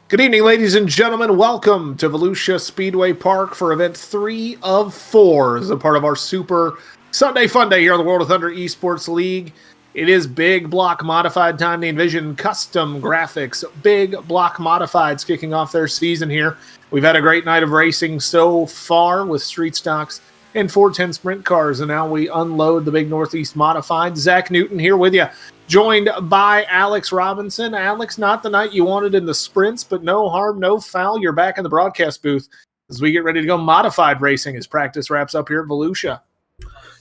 Good evening, ladies and gentlemen. Welcome to Volusia Speedway Park for event 3 of 4 as a part of our Super Sunday Fun Day here on the World of Thunder Esports League. It is Big Block Modified time. The Nvizion Custom Graphics Big Block Modifieds kicking off their season here. We've had a great night of racing so far with street stocks and 410 sprint cars, and now we unload the Big Northeast Modified. Zach Newton here with you, joined by Alex Robinson. Alex, not the night you wanted in the sprints, but no harm, no foul. You're back in the broadcast booth as we get ready to go modified racing as practice wraps up here at Volusia.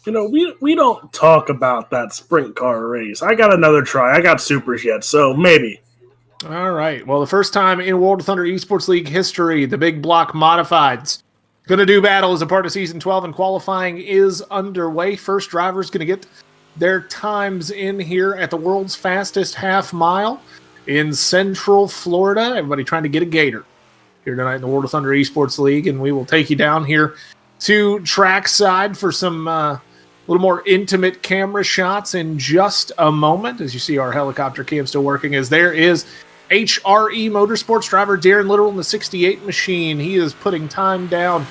You know, we don't talk about that sprint car race. I got another try. I got supers yet, so maybe. All right. Well, the first time in World of Thunder Esports League history, the Big Block Modifieds going to do battle as a part of Season 12, and qualifying is underway. First driver is going to get their times in here at the world's fastest half mile in Central Florida. Everybody trying to get a gator here tonight in the World of Thunder Esports League, and we will take you down here to trackside for some little more intimate camera shots in just a moment. As you see our helicopter cam still working, as there is HRE Motorsports driver Darren Little in the 68 machine. He is putting time down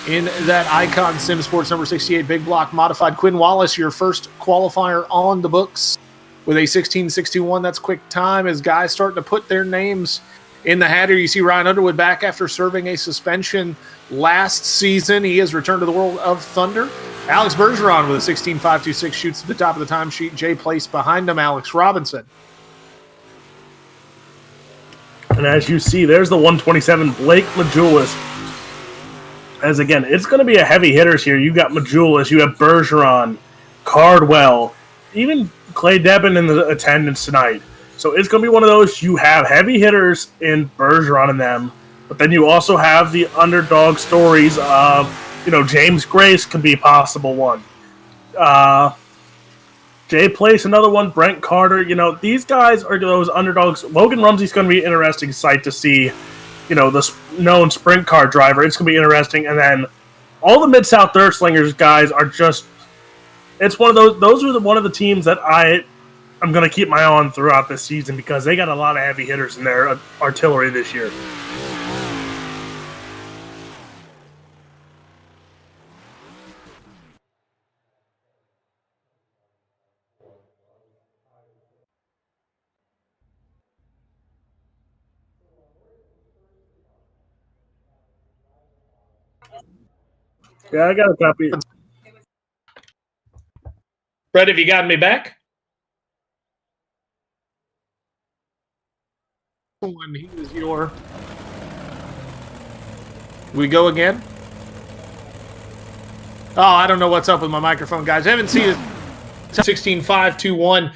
in that Icon Sim Sports number 68 Big Block Modified. Quinn Wallace, your first qualifier on the books with a 16:61. That's quick time as guys starting to put their names in the hat here. You see Ryan Underwood back after serving a suspension last season. He has returned to the World of Thunder. Alex Bergeron with a 16.526 shoots to the top of the timesheet. Jay Place behind him, Alex Robinson. And as you see, there's the 127 Blake Majulis. As again, it's going to be a heavy hitters here. You got Majulis, you have Bergeron, Cardwell, even Clay Debin in the attendance tonight. So it's going to be one of those, you have heavy hitters in Bergeron in them, but then you also have the underdog stories of, James Grace could be a possible one. Jay Place, another one. Brent Carter. These guys are those underdogs. Logan Rumsey's going to be an interesting sight to see. The known sprint car driver. It's going to be interesting. And then all the Mid-South Dirt Slingers guys are just... It's one of those... Those are one of the teams that I'm going to keep my eye on throughout this season because they got a lot of heavy hitters in their artillery this year. Yeah, I got a copy. Brett, have you gotten me back? He was your... We go again? Oh, I don't know what's up with my microphone, guys. I haven't seen it. 16.521.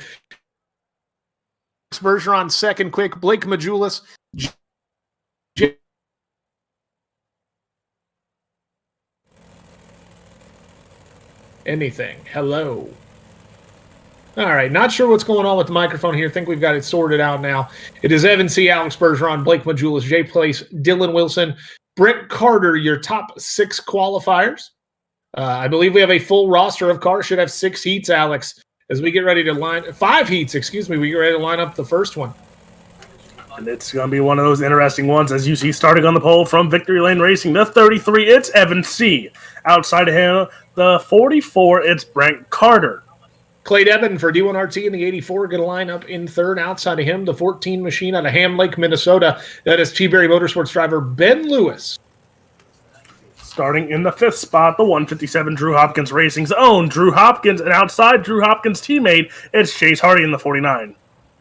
Bergeron second quick. Blake Majulis. Anything. Hello. All right, not sure what's going on with the microphone here. Think we've got it sorted out now. It is Evan C., Alex Bergeron, Blake Majulis, Jay Place, Dylan Wilson, Brent Carter, your top 6 qualifiers. I believe we have a full roster of cars. Should have 6 heats, Alex, as we get ready to 5 heats, excuse me. We get ready to line up the first one. And it's going to be one of those interesting ones. As you see, starting on the pole from Victory Lane Racing, the 33, it's Evan C. Outside of him, the 44, it's Brent Carter. Clay Debin for D1RT in the 84, going to line up in third. Outside of him, the 14 machine out of Ham Lake, Minnesota. That is T-Berry Motorsports driver Ben Lewis. Starting in the 5th spot, the 157 Drew Hopkins Racing's own Drew Hopkins. And outside Drew Hopkins' teammate, it's Chase Hardy in the 49.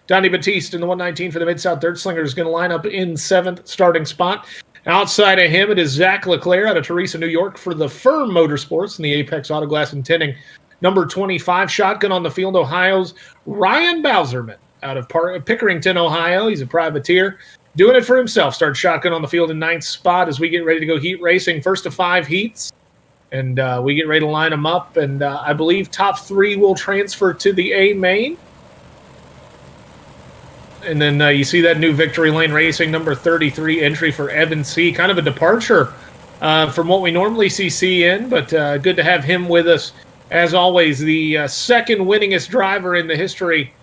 Donnie Batiste in the 119 for the Mid-South Dirt Slinger is going to line up in 7th starting spot. Outside of him, it is Zach Leclerc out of Teresa, New York for the Firm Motorsports in the Apex Auto Glass and Tinting. Number 25, shotgun on the field, Ohio's Ryan Bowserman out of Pickerington, Ohio. He's a privateer. Doing it for himself. Starts shotgun on the field in 9th spot as we get ready to go heat racing. First of 5 heats. And we get ready to line them up. And I believe top 3 will transfer to the A main. And then you see that new Victory Lane Racing number 33 entry for Evan C. Kind of a departure from what we normally see C in, but good to have him with us. As always, the second winningest driver in the history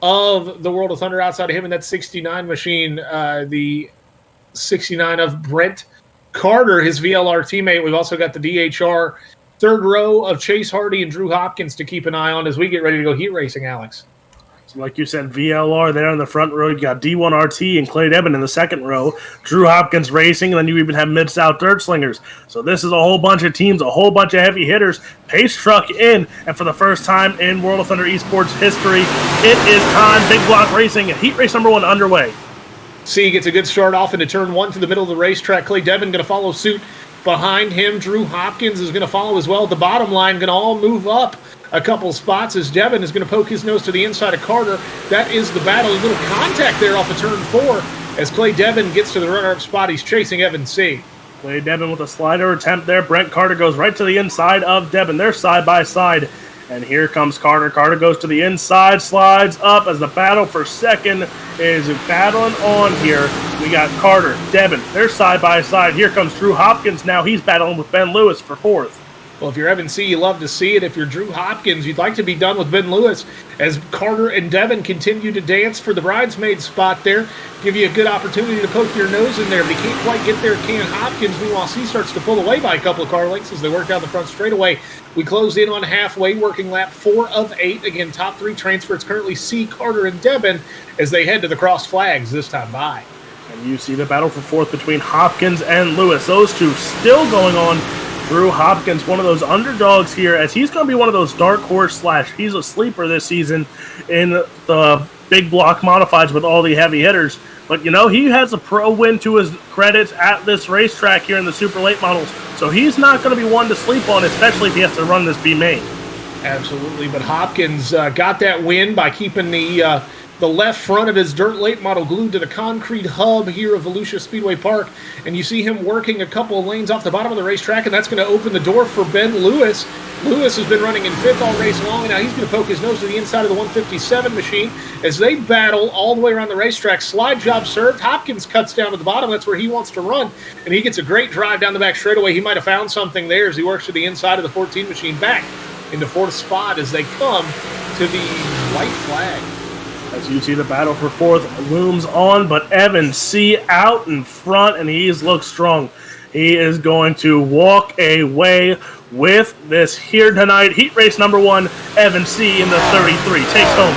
of the World of Thunder outside of him in that 69 machine. The 69 of Brent Carter, his VLR teammate. We've also got the DHR third row of Chase Hardy and Drew Hopkins to keep an eye on as we get ready to go heat racing, Alex. So like you said, VLR there in the front row. You got D1RT and Clay Debin in the second row. Drew Hopkins racing, and then you even have Mid-South Dirt Slingers. So this is a whole bunch of teams, a whole bunch of heavy hitters. Pace truck in, and for the first time in World of Thunder Esports history, it is time. Big block racing, heat race number 1 underway. C gets a good start off into turn 1 to the middle of the racetrack. Clay Debin going to follow suit behind him. Drew Hopkins is going to follow as well. The bottom line going to all move up a couple spots as Devin is going to poke his nose to the inside of Carter. That is the battle. A little contact there off of turn 4 as Clay Devin gets to the runner-up spot. He's chasing Evan C. Clay Debin with a slider attempt there. Brent Carter goes right to the inside of Debin. They're side by side. And here comes Carter. Carter goes to the inside, slides up as the battle for second is battling on here. We got Carter, Debin. They're side by side. Here comes Drew Hopkins now. He's battling with Ben Lewis for fourth. Well, if you're Evan C., you love to see it. If you're Drew Hopkins, you'd like to be done with Ben Lewis as Carter and Devin continue to dance for the bridesmaid spot there. Give you a good opportunity to poke your nose in there. But you can't quite get there, can Hopkins. Meanwhile, C starts to pull away by a couple of car lengths as they work down the front straightaway. We close in on halfway, working lap 4 of 8. Again, top 3 transfer. It's currently C, Carter, and Devin as they head to the cross flags this time by. And you see the battle for fourth between Hopkins and Lewis. Those two still going on. Drew Hopkins, one of those underdogs here, as he's going to be one of those dark horse / he's a sleeper this season in the big block modifieds with all the heavy hitters. But, you know, he has a pro win to his credit at this racetrack here in the super late models. So he's not going to be one to sleep on, especially if he has to run this B main. Absolutely, but Hopkins got that win by keeping the left front of his dirt late model glued to the concrete hub here of Volusia Speedway Park. And you see him working a couple of lanes off the bottom of the racetrack, and that's going to open the door for Ben Lewis. Lewis has been running in 5th all race long, and now he's going to poke his nose to the inside of the 157 machine as they battle all the way around the racetrack. Slide job served. Hopkins cuts down to the bottom. That's where he wants to run, and he gets a great drive down the back straightaway. He might have found something there as he works to the inside of the 14 machine back into 4th spot as they come to the white flag. As you see, the battle for fourth looms on, but Evan C. out in front, and he looks strong. He is going to walk away with this here tonight. Heat race number 1, Evan C. in the 33 takes home.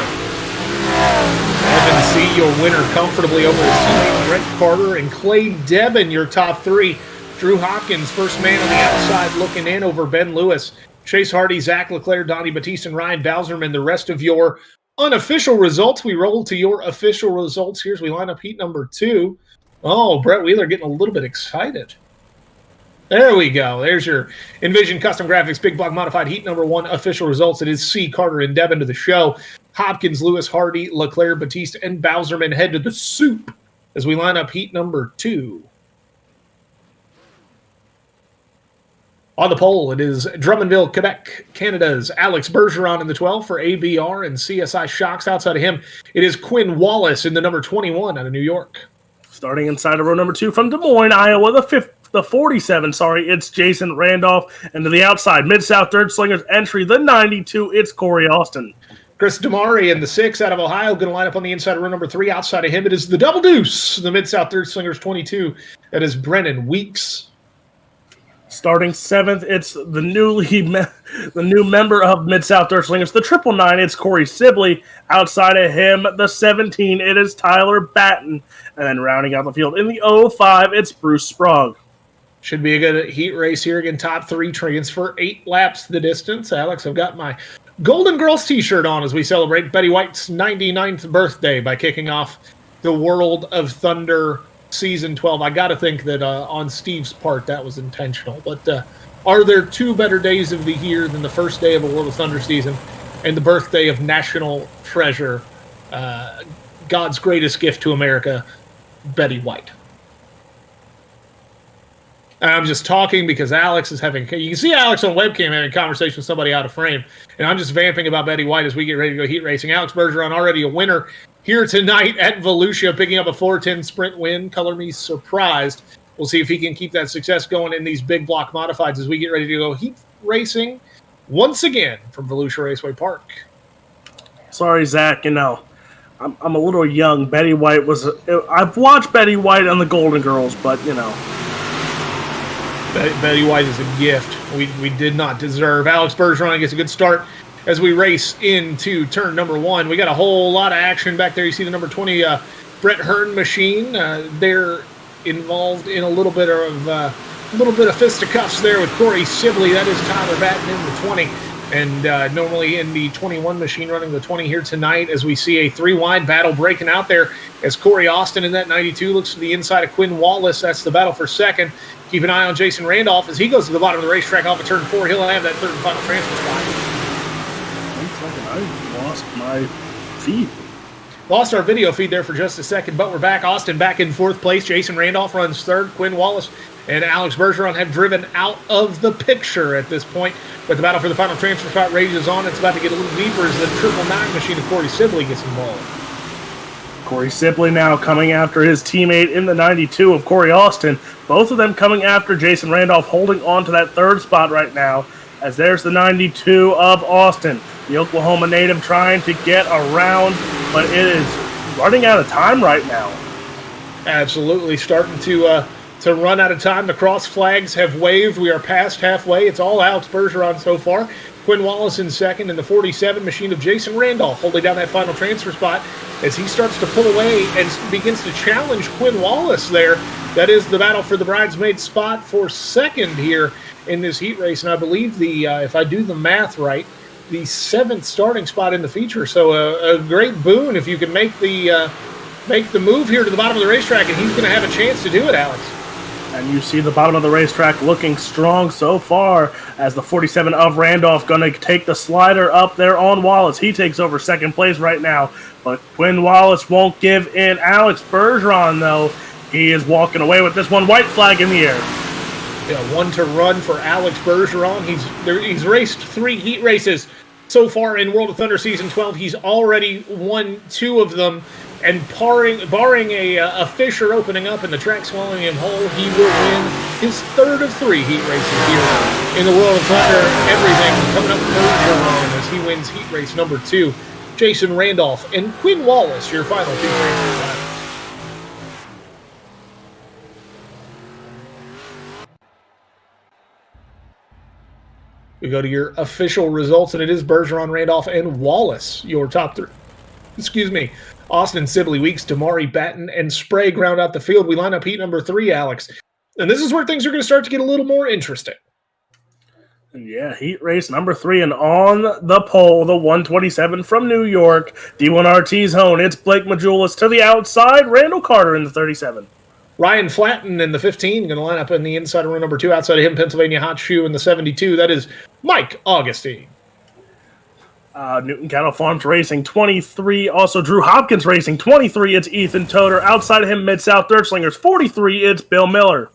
Evan C., your winner comfortably over his teammate Brent Carter and Clay Debin, your top 3. Drew Hopkins, first man on the outside looking in over Ben Lewis. Chase Hardy, Zach Leclerc, Donnie Batiste, and Ryan Bowserman, the rest of your unofficial results. We roll to your official results here as we line up heat number 2. Oh, Brett Wheeler getting a little bit excited. There we go. There's your Nvizion Custom Graphics Big Block Modified Heat number 1 official results. It is C, Carter, and Devin to the show. Hopkins, Lewis, Hardy, Leclerc, Batiste, and Bowserman head to the soup as we line up heat number 2. On the pole, it is Drummondville, Quebec, Canada's Alex Bergeron in the 12 for ABR and CSI Shocks. Outside of him, it is Quinn Wallace in the number 21 out of New York. Starting inside of row number 2 from Des Moines, Iowa, the 47, it's Jason Randolph. And to the outside, Mid-South Dirt Slingers entry, the 92, it's Corey Austin. Chris Damari in the 6 out of Ohio, going to line up on the inside of row number 3. Outside of him, it is the Double Deuce, the Mid-South Dirt Slingers 22. That is Brennan Weeks. Starting 7th, it's the new member of Mid-South Dirt Slingers, the 999, it's Corey Sibley. Outside of him, the 17, it is Tyler Batten. And then rounding out the field in the 05, it's Bruce Sprague. Should be a good heat race here. Again, top 3 transfer, 8 laps the distance. Alex, I've got my Golden Girls t-shirt on as we celebrate Betty White's 99th birthday by kicking off the World of Thunder Season 12. I got to think that on Steve's part that was intentional. But are there 2 better days of the year than the first day of a World of Thunder season and the birthday of national treasure, God's greatest gift to America, Betty White? I'm just talking because Alex is having... You can see Alex on webcam having a conversation with somebody out of frame. And I'm just vamping about Betty White as we get ready to go heat racing. Alex Bergeron already a winner here tonight at Volusia, picking up a 4:10 sprint win. Color me surprised. We'll see if he can keep that success going in these big block modifieds as we get ready to go heat racing once again from Volusia Raceway Park. Sorry, Zach, I'm a little young. Betty White was. I've watched Betty White on the Golden Girls, but Betty White is a gift we did not deserve. Alex Bergeron gets a good start as we race into turn number 1. We got a whole lot of action back there. You see the number 20 Brett Hearn machine. They're involved in a little bit of fisticuffs there with Corey Sibley. That is Tyler Batten in the 20. And normally in the 21 machine running the 20 here tonight, as we see a 3-wide battle breaking out there as Corey Austin in that 92 looks to the inside of Quinn Wallace. That's the battle for second. Keep an eye on Jason Randolph as he goes to the bottom of the racetrack off of turn 4. He'll have that third and final transfer spot. I lost my feed. Lost our video feed there for just a second, but we're back. Austin back in 4th place. Jason Randolph runs 3rd. Quinn Wallace and Alex Bergeron have driven out of the picture at this point. But the battle for the final transfer spot rages on. It's about to get a little deeper as the 999 machine of Corey Sibley gets involved. Corey Sibley now coming after his teammate in the 92 of Corey Austin. Both of them coming after Jason Randolph, holding on to that 3rd spot right now. As there's the 92 of Austin. The Oklahoma native trying to get around, but it is running out of time right now. Absolutely starting to run out of time. The cross flags have waved. We are past halfway. It's all Alex Bergeron so far. Quinn Wallace in second, and the 47 machine of Jason Randolph holding down that final transfer spot as he starts to pull away and begins to challenge Quinn Wallace there. That is the battle for the bridesmaid spot for second here in this heat race, and I believe if I do the math right, the 7th starting spot in the feature. So a great boon if you can make the move here to the bottom of the racetrack, and he's going to have a chance to do it, Alex. And you see the bottom of the racetrack looking strong so far as the 47 of Randolph going to take the slider up there on Wallace. He takes over 2nd place right now, but Quinn Wallace won't give in. Alex Bergeron, though, he is walking away with this one. White flag in the air. Yeah, 1 to run for Alex Bergeron. He's raced 3 heat races so far in World of Thunder Season 12. He's already won 2 of them. And barring a fissure opening up and the track swallowing him whole, he will win his 3rd of 3 heat races here in the World of Thunder. Everything coming up for Bergeron as he wins heat race number 2. Jason Randolph and Quinn Wallace, your final 2 races. We go to your official results, and it is Bergeron, Randolph, and Wallace, your top 3. Excuse me. Austin, Sibley, Weeks, Damari, Batten, and Sprague round out the field. We line up heat number 3, Alex. And this is where things are going to start to get a little more interesting. Yeah, heat race number 3, and on the pole, the 127 from New York, D1RT's home. It's Blake Majulis to the outside, Randall Carter in the 37. Ryan Flatten in the 15, going to line up in the inside of row number 2. Outside of him, Pennsylvania Hot Shoe in the 72. That is Mike Augustine. Newton Cattle Farms Racing 23. Also Drew Hopkins Racing 23. It's Ethan Toder. Outside of him, Mid-South Dirt Slingers 43. It's Bill Miller.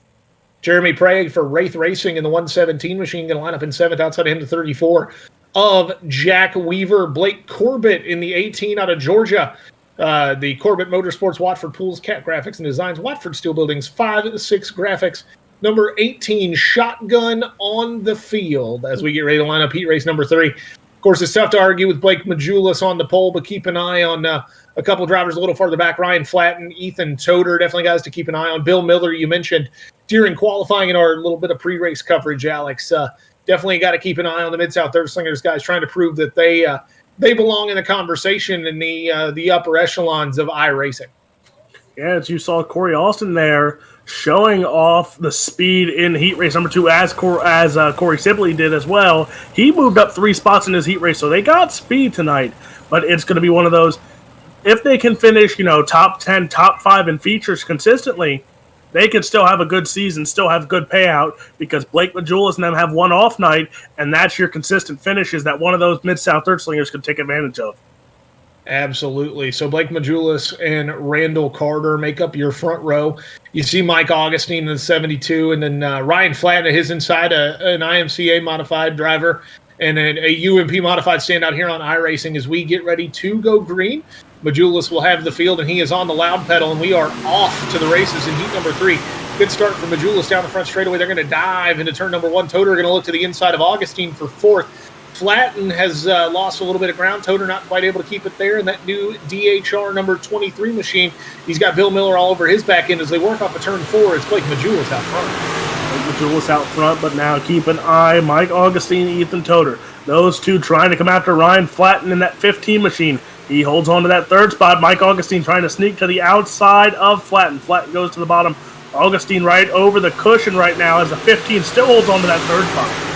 Jeremy Prague for Wraith Racing in the 117 machine, going to line up in 7th. Outside of him, the 34 of Jack Weaver. Blake Corbett in the 18 out of Georgia. The Corbett Motorsports, Watford Pools, Cat Graphics and Designs, Watford Steel Buildings, 5-6 Graphics. Number 18, Shotgun on the field as we get ready to line up heat race number 3. Of course, it's tough to argue with Blake Majulis on the pole, but keep an eye on a couple drivers a little farther back. Ryan Flatten, Ethan Toder, definitely guys to keep an eye on. Bill Miller, you mentioned during qualifying in our little bit of pre-race coverage, Alex. Definitely got to keep an eye on the Mid-South Dirt Slingers guys trying to prove that they belong in the conversation in the upper echelons of iRacing. Yeah, as you saw Corey Austin there showing off the speed in heat race number 2 as Corey Sibley did as well. He moved up 3 spots in his heat race, so they got speed tonight. But it's going to be one of those, if they can finish, top 10, top 5 in features consistently, they could still have a good season, still have good payout, because Blake Majulis and them have one off night, and that's your consistent finishes that one of those Mid-South Dirt Slingers could take advantage of. Absolutely. So Blake Majulis and Randall Carter make up your front row. You see Mike Augustine in the 72, and then Ryan Flatten at his inside, an IMCA modified driver, and a UMP modified standout here on iRacing as we get ready to go green. Majulis will have the field, and he is on the loud pedal, and we are off to the races in heat number 3. Good start for Majulis down the front straightaway. They're going to dive into turn number 1. Toder going to look to the inside of Augustine for 4th. Flatten has lost a little bit of ground. Toter not quite able to keep it there. And that new DHR number 23 machine, he's got Bill Miller all over his back end as they work off of turn 4. It's Blake Majulis out front. Blake Majulis out front, but now keep an eye. Mike Augustine, Ethan Toter. Those two trying to come after Ryan Flatten in that 15 machine. He holds on to that third spot. Mike Augustine trying to sneak to the outside of Flatten. Flatten goes to the bottom. Augustine right over the cushion right now as the 15 still holds on to that third spot.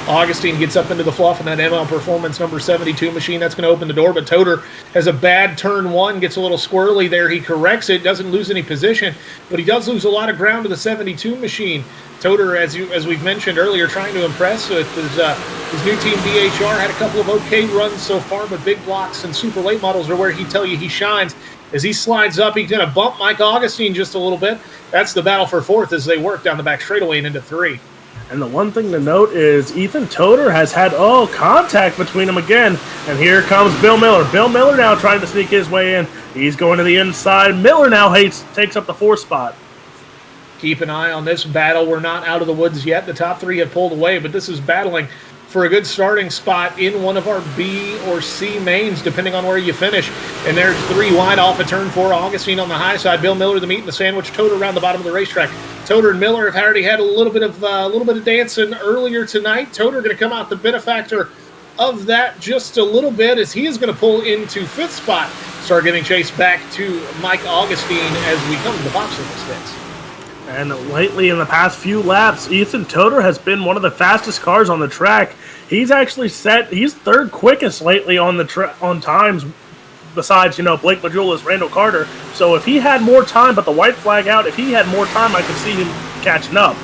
Augustine gets up into the fluff in that ML Performance number 72 machine. That's going to open the door, but Toter has a bad turn 1, gets a little squirrely there. He corrects it, doesn't lose any position, but he does lose a lot of ground to the 72 machine. Toter, as we've mentioned earlier, trying to impress with his new team DHR. Had a couple of okay runs so far, but big blocks and super late models are where he tell you he shines. As he slides up, he's going to bump Mike Augustine just a little bit. That's the battle for 4th as they work down the back straightaway and into 3. And the one thing to note is Ethan Toter has had, contact between them again. And here comes Bill Miller. Bill Miller now trying to sneak his way in. He's going to the inside. Miller now takes up the 4th spot. Keep an eye on this battle. We're not out of the woods yet. The top 3 have pulled away, but this is battling for a good starting spot in one of our B or C mains, depending on where you finish. And there's 3 wide off of turn 4. Augustine on the high side. Bill Miller, the meat and the sandwich. Toter around the bottom of the racetrack. Toter and Miller have already had a little bit of dancing earlier tonight. Toter going to come out the benefactor of that just a little bit as he is going to pull into 5th spot. Start getting chased back to Mike Augustine as we come to the popsicle sticks. And lately, in the past few laps, Ethan Toter has been one of the fastest cars on the track. He's actually he's 3rd quickest lately on on times, besides, Blake Majulis, Randall Carter. So if he had more time, but the white flag out, if he had more time, I could see him catching up.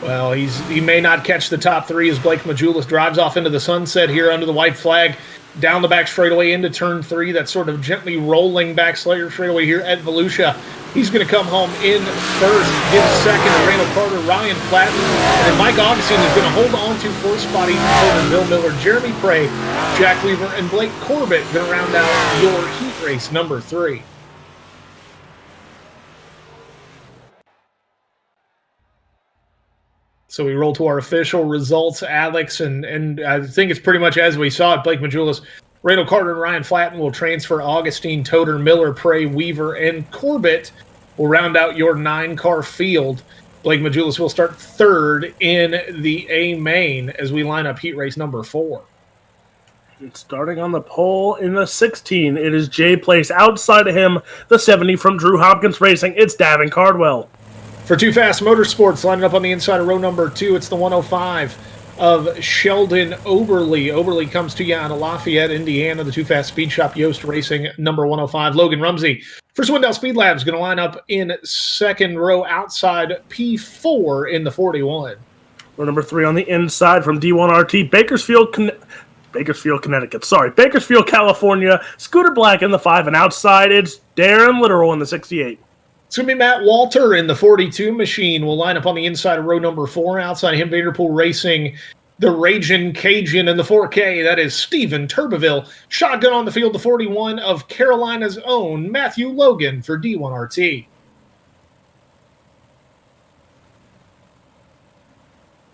Well, he may not catch the top 3 as Blake Majulis drives off into the sunset here under the white flag. Down the back straightaway into turn 3, that sort of gently rolling back straightaway here at Volusia. He's going to come home in 1st, give 2nd to Randall Carter, Ryan Flatten, and then Mike Augustine is going to hold on to 4th spot. Ethan Bill Miller, Jeremy Prey, Jack Weaver, and Blake Corbett going to round out your heat race number 3. So we roll to our official results, Alex, and I think it's pretty much as we saw it. Blake Majulis, Randall Carter, and Ryan Flatten will transfer. Augustine, Toter, Miller, Prey, Weaver, and Corbett will round out your 9-car field. Blake Majulis will start 3rd in the A main as we line up heat race number 4. And starting on the pole in the 16, it is Jay Place. Outside of him, the 70 from Drew Hopkins Racing, it's Davin Cardwell. For Too Fast Motorsports, lining up on the inside of row number 2, it's the 105 of Sheldon Oberly. Oberly comes to you out of Lafayette, Indiana. The Too Fast Speed Shop, Yost Racing, number 105. Logan Rumsey for Swindell Speed Labs, going to line up in 2nd row outside P4 in the 41. Row number 3 on the inside from D1RT, Bakersfield, Connecticut. Bakersfield, California. Scooter Black in the 5, and outside it's Darren Literal in the 68. It's going to be Matt Walter in the 42 machine. Will line up on the inside of row number 4. Outside him, Vanderpool Racing, the Ragin' Cajun in the 4K. That is Steven Turbeville. Shotgun on the field, the 41 of Carolina's own Matthew Logan for D1RT.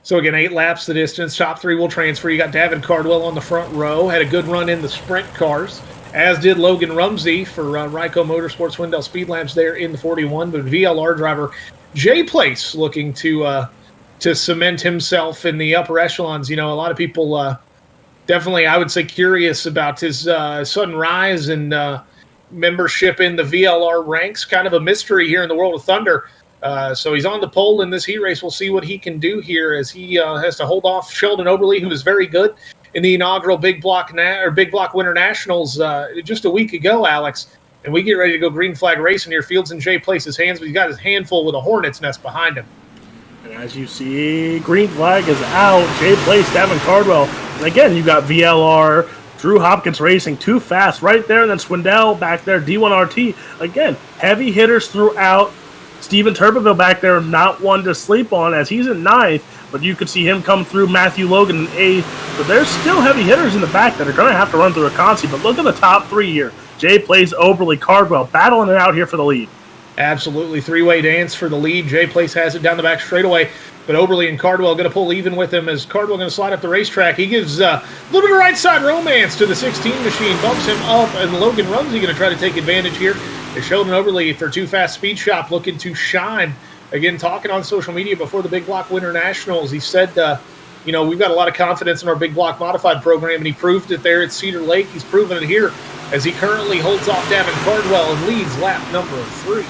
So again, 8 laps the distance. Top 3 will transfer. You got Davin Cardwell on the front row. Had a good run in the sprint cars, as did Logan Rumsey for Ryco Motorsports Wendell Speed Labs there in the 41. But VLR driver Jay Place looking to cement himself in the upper echelons. A lot of people definitely, I would say, curious about his sudden rise and membership in the VLR ranks. Kind of a mystery here in the World of Thunder. So he's on the pole in this heat race. We'll see what he can do here as he has to hold off Sheldon Oberly, who was very good in the inaugural Big Block Winter Nationals just a week ago, Alex. And we get ready to go green flag racing here. Fields in Jay Place's hands, but he's got his handful with a hornet's nest behind him. And as you see, green flag is out. Jay Place, Davin Cardwell. And again, you got VLR, Drew Hopkins Racing, Too Fast right there. And then Swindell back there, D1RT. Again, heavy hitters throughout. Steven Turbeville back there, not one to sleep on as he's in 9th. But you could see him come through Matthew Logan in 8th. But there's still heavy hitters in the back that are going to have to run through a consi. But look at the top 3 here. Jay Place, Oberly, Cardwell battling it out here for the lead. Absolutely. Three-way dance for the lead. Jay Place has it down the back straightaway, but Oberly and Cardwell going to pull even with him as Cardwell going to slide up the racetrack. He gives a little bit of right side romance to the 16 machine, bumps him up, and Logan Rumsey going to try to take advantage here. As Sheldon Oberly for Too Fast Speed Shop looking to shine. Again, talking on social media before the Big Block Winter Nationals, he said, we've got a lot of confidence in our Big Block Modified program, and he proved it there at Cedar Lake. He's proven it here as he currently holds off Davin Cardwell and leads lap number 3.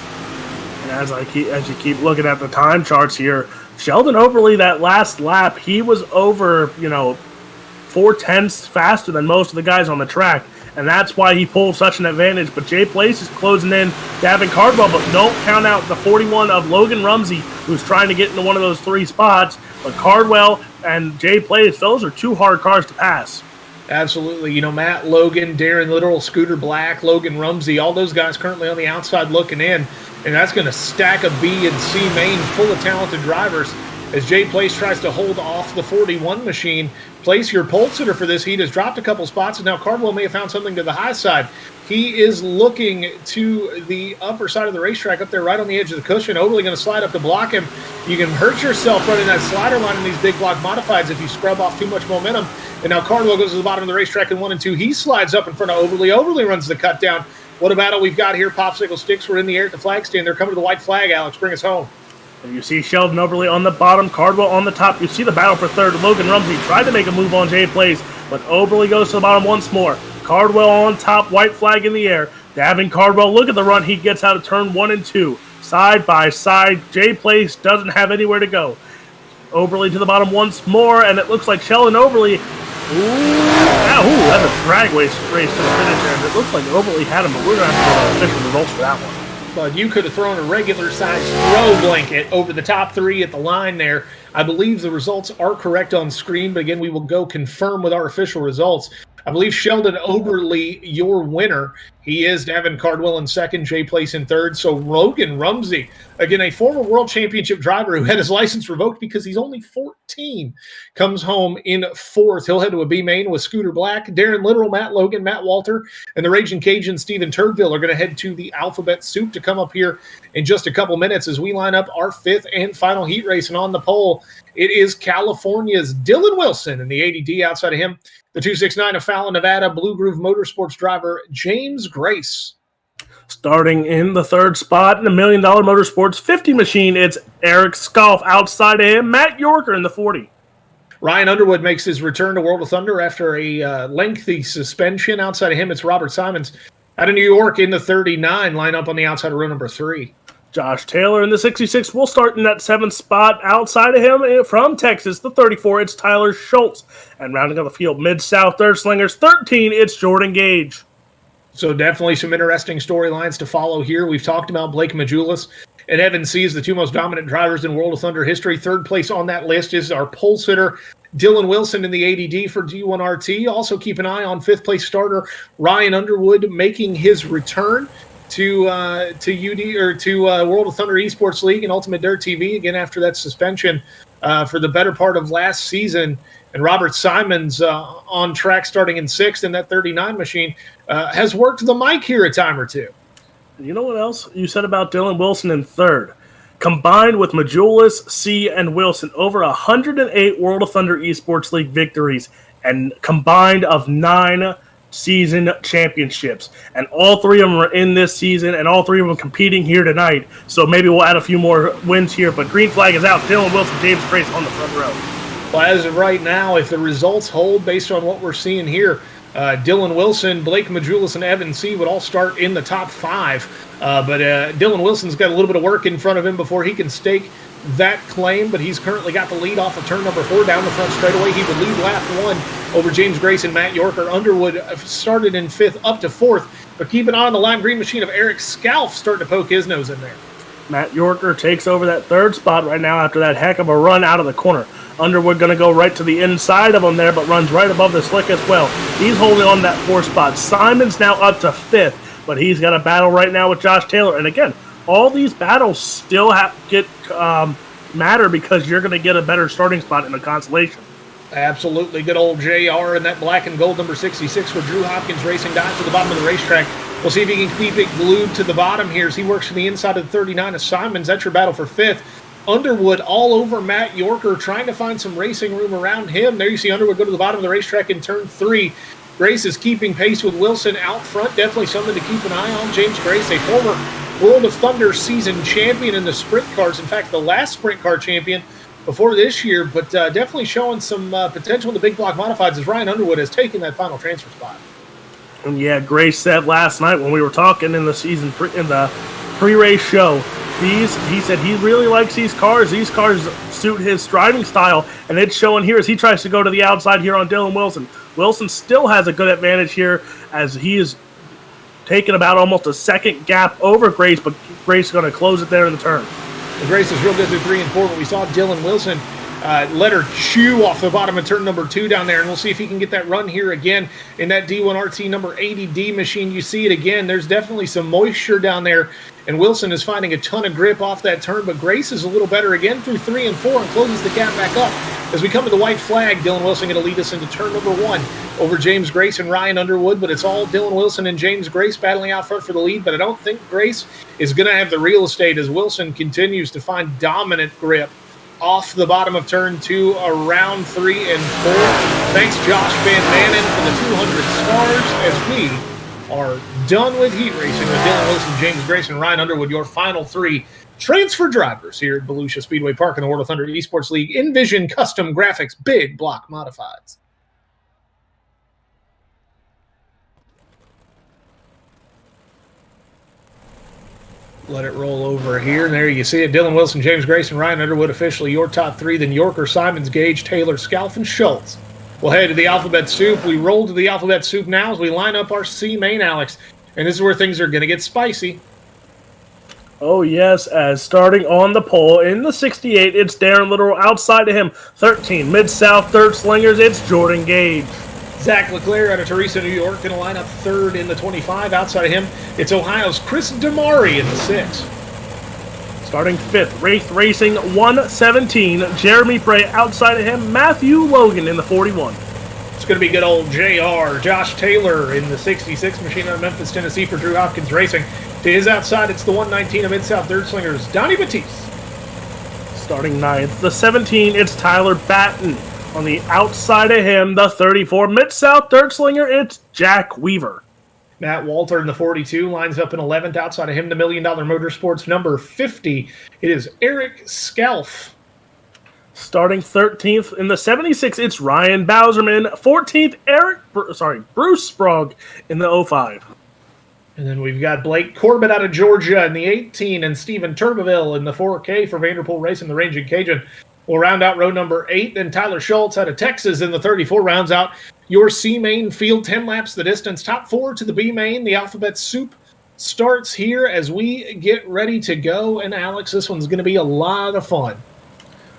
And as you keep looking at the time charts here, Sheldon Oberly, that last lap, he was over, 4/10 faster than most of the guys on the track, and that's why he pulled such an advantage. But Jay Place is closing in Davin Cardwell, but don't count out the 41 of Logan Rumsey, who's trying to get into one of those 3 spots. But Cardwell and Jay Place, those are 2 hard cars to pass. Absolutely. Matt Logan, Darren Little, Scooter Black, Logan Rumsey, all those guys currently on the outside looking in. And that's going to stack a B and C main full of talented drivers as Jay Place tries to hold off the 41 machine. Place, your pole sitter for this heat, has dropped a couple spots, and now Cardwell may have found something to the high side. He is looking to the upper side of the racetrack up there right on the edge of the cushion. Overly going to slide up to block him. You can hurt yourself running that slider line in these big block modifieds if you scrub off too much momentum. And now Cardwell goes to the bottom of the racetrack in 1 and 2. He slides up in front of Overly. Overly runs the cut down. What a battle we've got here. Popsicle sticks were in the air at the flag stand. They're coming to the white flag, Alex. Bring us home. And you see Sheldon Oberly on the bottom, Cardwell on the top. You see the battle for third. Logan Rumsey tried to make a move on Jay Place, but Oberly goes to the bottom once more. Cardwell on top, white flag in the air. Davin Cardwell, look at the run he gets out of turn 1 and 2. Side by side, Jay Place doesn't have anywhere to go. Oberly to the bottom once more, and it looks like Sheldon Oberly. That's a drag race to the finish there. And it looks like Oberly had him, but we're going to have to go to official results for that one. But you could have thrown a regular-sized throw blanket over the top 3 at the line there. I believe the results are correct on screen, but again, we will go confirm with our official results. I believe Sheldon Oberly, your winner. He is Davin Cardwell in second, Jay Place in third. So Logan Rumsey, again, a former world championship driver who had his license revoked because he's only 14, comes home in fourth. He'll head to a B main with Scooter Black, Darren Little, Matt Logan, Matt Walter, and the Raging Cajun Stephen Turdville are going to head to the Alphabet Soup to come up here in just a couple minutes as we line up our 5th and final heat race. And on the pole, it is California's Dylan Wilson and the 80D outside of him. The 269 of Fallon, Nevada, Blue Groove Motorsports driver James Grace. Starting in the 3rd spot in the $1 Million Motorsports 50 machine, it's Eric Scoff. Outside of him, Matt Yorker in the 40. Ryan Underwood makes his return to World of Thunder after a lengthy suspension. Outside of him, it's Robert Simons out of New York in the 39, line up on the outside of row number 3. Josh Taylor in the 66 will start in that 7th spot. Outside of him, from Texas, the 34, it's Tyler Schultz. And rounding out the field, Mid-South Third Slingers 13, it's Jordan Gage. So definitely some interesting storylines to follow here. We've talked about Blake Majulis and Evan C. as the 2 most dominant drivers in World of Thunder history. 3rd place on that list is our pole sitter, Dylan Wilson in the 80D for G1RT. Also keep an eye on 5th place starter Ryan Underwood making his return to World of Thunder Esports League and Ultimate Dirt TV again after that suspension for the better part of last season. And Robert Simons on track starting in 6th in that 39 machine has worked the mic here a time or two. You know what else you said about Dylan Wilson in 3rd? Combined with Majulis, C, and Wilson, over 108 World of Thunder Esports League victories and combined of 9 season championships, and all 3 of them are in this season, and all 3 of them competing here tonight. So maybe we'll add a few more wins here. But green flag is out. Dylan Wilson, James Grace on the front row. Well, as of right now, if the results hold based on what we're seeing here, Dylan Wilson, Blake Majulis, and Evan C. would all start in the top 5. But Dylan Wilson's got a little bit of work in front of him before he can stake that claim, but he's currently got the lead off of turn number 4 down the front straightaway. He would lead lap 1 over James Grace and Matt Yorker. Underwood started in 5th up to 4th, but keep an eye on the lime green machine of Eric Scalf starting to poke his nose in there. Matt Yorker takes over that 3rd spot right now after that heck of a run out of the corner. Underwood going to go right to the inside of him there, but runs right above the slick as well. He's holding on to that 4th spot. Simon's now up to 5th, but he's got a battle right now with Josh Taylor. And again, all these battles still matter because you're going to get a better starting spot in the consolation. Absolutely. Good old JR in that black and gold number 66 for Drew Hopkins Racing down to the bottom of the racetrack. We'll see if he can keep it glued to the bottom here as he works to the inside of the 39 of Simons. That's your battle for 5th. Underwood all over Matt Yorker, trying to find some racing room around him. There you see Underwood go to the bottom of the racetrack in turn 3. Grace is keeping pace with Wilson out front. Definitely something to keep an eye on. James Grace, a former World of Thunder season champion in the sprint cars. In fact, the last sprint car champion before this year, but definitely showing some potential in the big block modifieds as Ryan Underwood has taken that final transfer spot. And yeah, Grace said last night when we were talking in the pre-race show, he said he really likes these cars. These cars suit his driving style, and it's showing here as he tries to go to the outside here on Dylan Wilson. Wilson still has a good advantage here as he is taking about almost a second gap over Grace, but Grace is going to close it there in the turn. And Grace is real good through 3 and 4, but we saw Dylan Wilson let her chew off the bottom of turn number 2 down there, and we'll see if he can get that run here again in that D1RT number 80D machine. You see it again. There's definitely some moisture down there, and Wilson is finding a ton of grip off that turn, but Grace is a little better again through 3 and 4 and closes the gap back up. As we come to the white flag, Dylan Wilson going to lead us into turn number 1 over James Grace and Ryan Underwood, but it's all Dylan Wilson and James Grace battling out front for the lead, but I don't think Grace is going to have the real estate as Wilson continues to find dominant grip off the bottom of turn 2 around 3 and 4. Thanks, Josh Van Manen, for the 200 stars as we are done with heat racing with Dylan Wilson, James Grace, and Ryan Underwood, your final 3 transfer drivers here at Volusia Speedway Park in the World of Thunder Esports League. Nvizion Custom Graphics Big Block Modifieds. Let it roll over here, and there you see it. Dylan Wilson, James Grace, and Ryan Underwood officially your top 3. Then Yorker, Simons, Gage, Taylor, Scalf, and Schultz. We'll head to the alphabet soup. We roll to the alphabet soup now as we line up our C main, Alex. And this is where things are going to get spicy. Oh, yes, as starting on the pole in the 68, it's Darren Little. Outside of him, 13 Mid-South Third Slingers, it's Jordan Gage. Zach Leclerc out of Teresa, New York, going to line up 3rd in the 25. Outside of him, it's Ohio's Chris Damari in the 6. Starting 5th, Wraith Racing 117, Jeremy Bray. Outside of him, Matthew Logan in the 41. It's going to be good old JR, Josh Taylor in the 66 machine out of Memphis, Tennessee for Drew Hopkins Racing. To his outside, it's the 119 of Mid-South Third Slingers, Donnie Batiste. Starting 9th, the 17, it's Tyler Batten. On the outside of him, the 34 Mid-South Third Slinger, it's Jack Weaver. Matt Walter in the 42 lines up in 11th. Outside of him, the $1 Million Motorsports number 50. It is Eric Scalf. Starting 13th in the 76, it's Ryan Bowserman. 14th, Bruce Sprague in the 05. And then we've got Blake Corbett out of Georgia in the 18 and Steven Turbeville in the 4K for Vanderpool Racing, the Raging Cajun. We'll round out row number 8. Then Tyler Schultz out of Texas in the 34 rounds out your C main field. 10 laps the distance. Top 4 to the B main. The alphabet soup starts here as we get ready to go. And Alex, this one's going to be a lot of fun.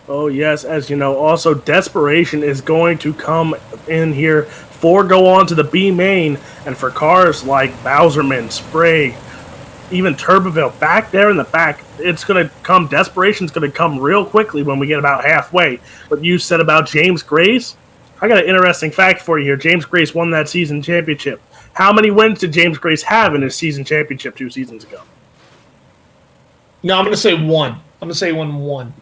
Oh, yes. As you know, also Desperation is going to come in here for go on to the B main. And for cars like Bowserman, Sprague, even Turbeville back there in the back, it's going to come. Desperation's going to come real quickly when we get about halfway. What you said about James Grace, I got an interesting fact for you here. James Grace won that season championship. How many wins did James Grace have in his season championship 2 seasons ago? No, I'm going to say 1. I'm going to say 1.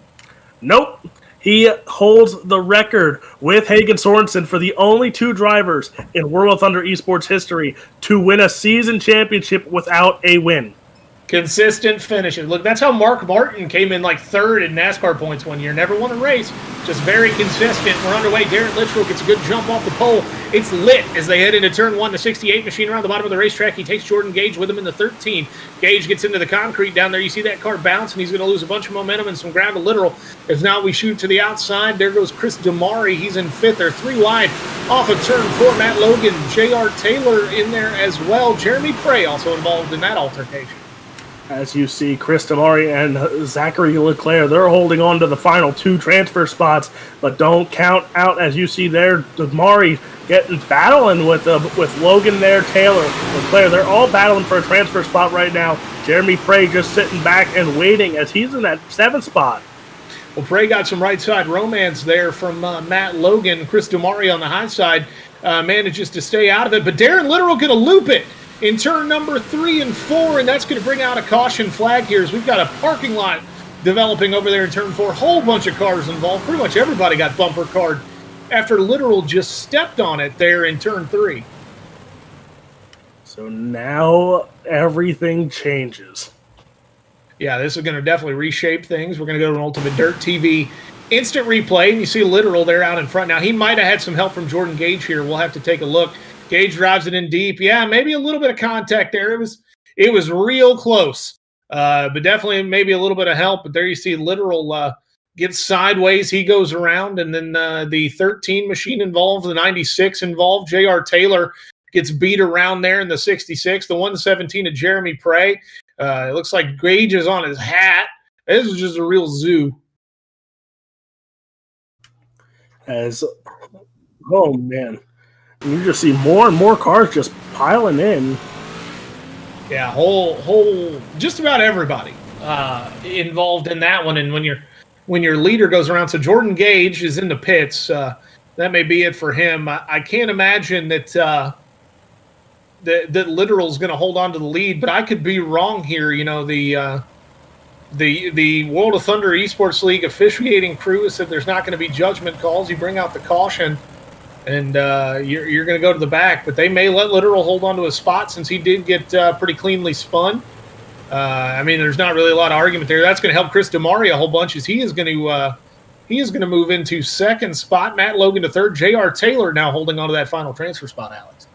Nope. He holds the record with Hagen Sorensen for the only 2 drivers in World of Thunder Esports history to win a season championship without a win. Consistent finishes. Look, that's how Mark Martin came in like 3rd in NASCAR points one year. Never won a race. Just very consistent. We're underway. Darren Littrell gets a good jump off the pole. It's lit as they head into turn 1. The 68 machine around the bottom of the racetrack. He takes Jordan Gage with him in the 13. Gage gets into the concrete down there. You see that car bounce, and he's going to lose a bunch of momentum and some ground to Littrell. If not, we shoot to the outside. There goes Chris Damari. He's in 5th. They're 3 wide off of turn 4. Matt Logan, J.R. Taylor in there as well. Jeremy Prey also involved in that altercation. As you see, Chris Damari and Zachary Leclerc, they're holding on to the final 2 transfer spots, but don't count out, as you see there, Damari battling with Logan there, Taylor, Leclerc. They're all battling for a transfer spot right now. Jeremy Prey just sitting back and waiting as he's in that 7th spot. Well, Prey got some right side romance there from Matt Logan. Chris Damari on the high side manages to stay out of it, but Darren Littrell going to loop it. in turn number 3 and 4, and that's going to bring out a caution flag here as we've got a parking lot developing over there in turn 4. Whole bunch of cars involved. Pretty much everybody got bumper card after Literal just stepped on it there in turn 3. So now everything changes. Yeah, this is going to definitely reshape things. We're going to go to an Ultimate Dirt TV instant replay, and you see Literal there out in front. Now, he might have had some help from Jordan Gage here. We'll have to take a look. Gage drives it in deep. Yeah, maybe a little bit of contact there. It was real close, but definitely maybe a little bit of help. But there you see Literal gets sideways. He goes around, and then the 13 machine involved, the 96 involved. J.R. Taylor gets beat around there in the 66. The 117 of Jeremy Prey. It looks like Gage is on his hat. This is just a real zoo. Oh man, you just see more and more cars just piling in. Yeah, just about everybody involved in that one. And when your leader goes around, so Jordan Gage is in the pits. That may be it for him. I can't imagine that Literal's going to hold on to the lead, but I could be wrong here. You know, the World of Thunder Esports League officiating crew has said there's not going to be judgment calls. You bring out the caution, and you're going to go to the back. But they may let Literal hold on to his spot since he did get pretty cleanly spun. I mean, there's not really a lot of argument there. That's going to help Chris DeMari a whole bunch as he is going to move into second spot. Matt Logan to third. J.R. Taylor now holding on to that final transfer spot, Alex.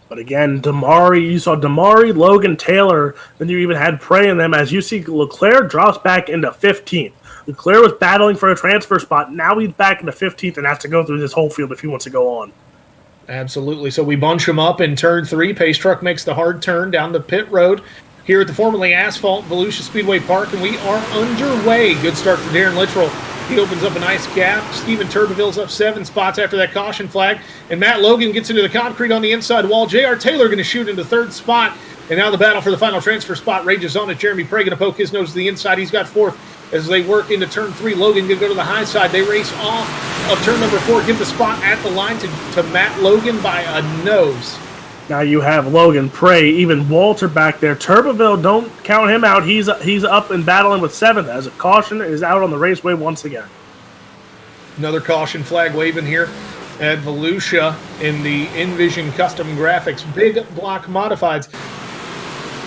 But again, you saw DeMari, Logan, Taylor, then you even had Prey in them. As you see, Leclerc drops back into 15th. Leclerc was battling for a transfer spot. Now he's back into 15th and has to go through this whole field if he wants to go on. Absolutely. So we bunch him up in turn 3. Pace Truck makes the hard turn down the pit road here at the formerly asphalt Volusia Speedway Park, and we are underway. Good start for Darren Littrell. He opens up a nice gap. Steven Turbeville's up 7 spots after that caution flag. And Matt Logan gets into the concrete on the inside wall. J.R. Taylor going to shoot into third spot. And now the battle for the final transfer spot rages on it. Jeremy Prey going to poke his nose to the inside. He's got 4th as they work into turn 3. Logan going to go to the high side. They race off of turn number 4. Give the spot at the line to Matt Logan by a nose. Now you have Logan, Prey, even Walter back there. Turbeville, don't count him out. He's up and battling with 7th as a caution is out on the raceway once again. Another caution flag waving here at Volusia in the Nvizion Custom Graphics Big Block Modifieds.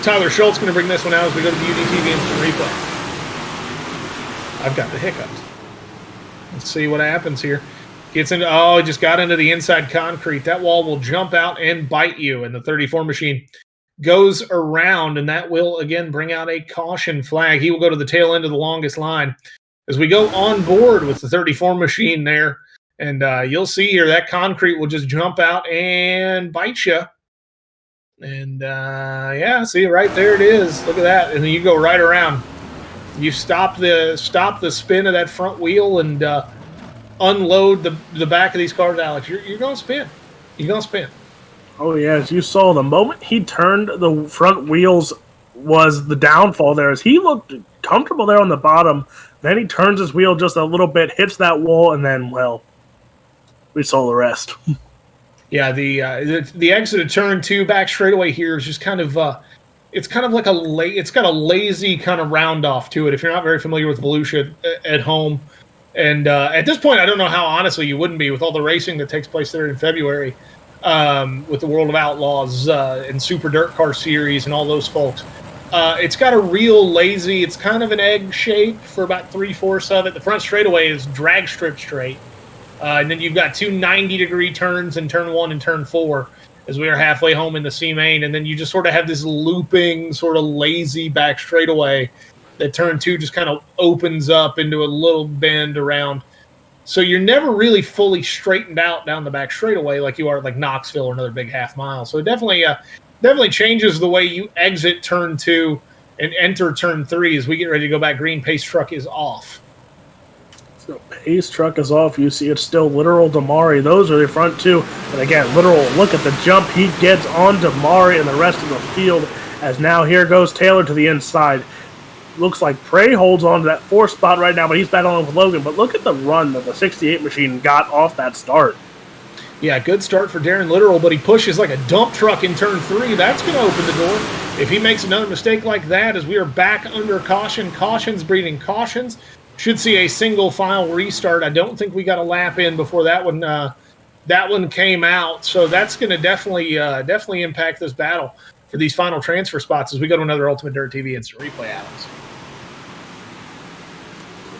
Tyler Schultz going to bring this one out as we go to the UDTV Instant Replay. I've got the hiccups. Let's see what happens here. Gets into, he just got into the inside concrete. That wall will jump out and bite you. And the 34 machine goes around, and that will, again, bring out a caution flag. He will go to the tail end of the longest line as we go on board with the 34 machine there. And you'll see here that concrete will just jump out and bite you. And, see, right there it is. Look at that. And then you go right around. You stop the spin of that front wheel and unload the back of these cars, Alex. You're going to spin. You're going to spin. Oh, yeah. As you saw, the moment he turned the front wheels was the downfall there. As he looked comfortable there on the bottom, then he turns his wheel just a little bit, hits that wall, and then, well, we saw the rest. Yeah, the exit of turn 2 back straightaway here is just kind of it's kind of like it's got a lazy kind of round off to it. If you're not very familiar with Volusia at home. And at this point, I don't know how honestly you wouldn't be with all the racing that takes place there in February with the World of Outlaws and Super Dirt Car Series and all those folks. It's got a real lazy, it's kind of an egg shape for about 3/4 of it. The front straightaway is drag strip straight. And then you've got 2 90-degree turns in turn 1 and turn 4 as we are halfway home in the C main. And then you just sort of have this looping, sort of lazy back straightaway that turn 2 just kind of opens up into a little bend around. So you're never really fully straightened out down the back straightaway like you are at like Knoxville or another big half mile. So it definitely changes the way you exit turn 2 and enter turn 3 as we get ready to go back green. Pace Truck is off. So Pace Truck is off. You see it's still Literal DeMari. Those are the front 2. And again, Literal, look at the jump he gets on DeMari and the rest of the field. As now here goes Taylor to the inside. Looks like Prey holds on to that 4th spot right now, but he's battling with Logan. But look at the run that the 68 machine got off that start. Yeah, good start for Darren Literal, but he pushes like a dump truck in turn 3. That's going to open the door. If he makes another mistake like that, as we are back under caution, cautions breeding cautions, should see a single file restart. I don't think we got a lap in before that one came out, so that's going to definitely impact this battle for these final transfer spots as we go to another Ultimate Dirt TV Instant Replay, Alex.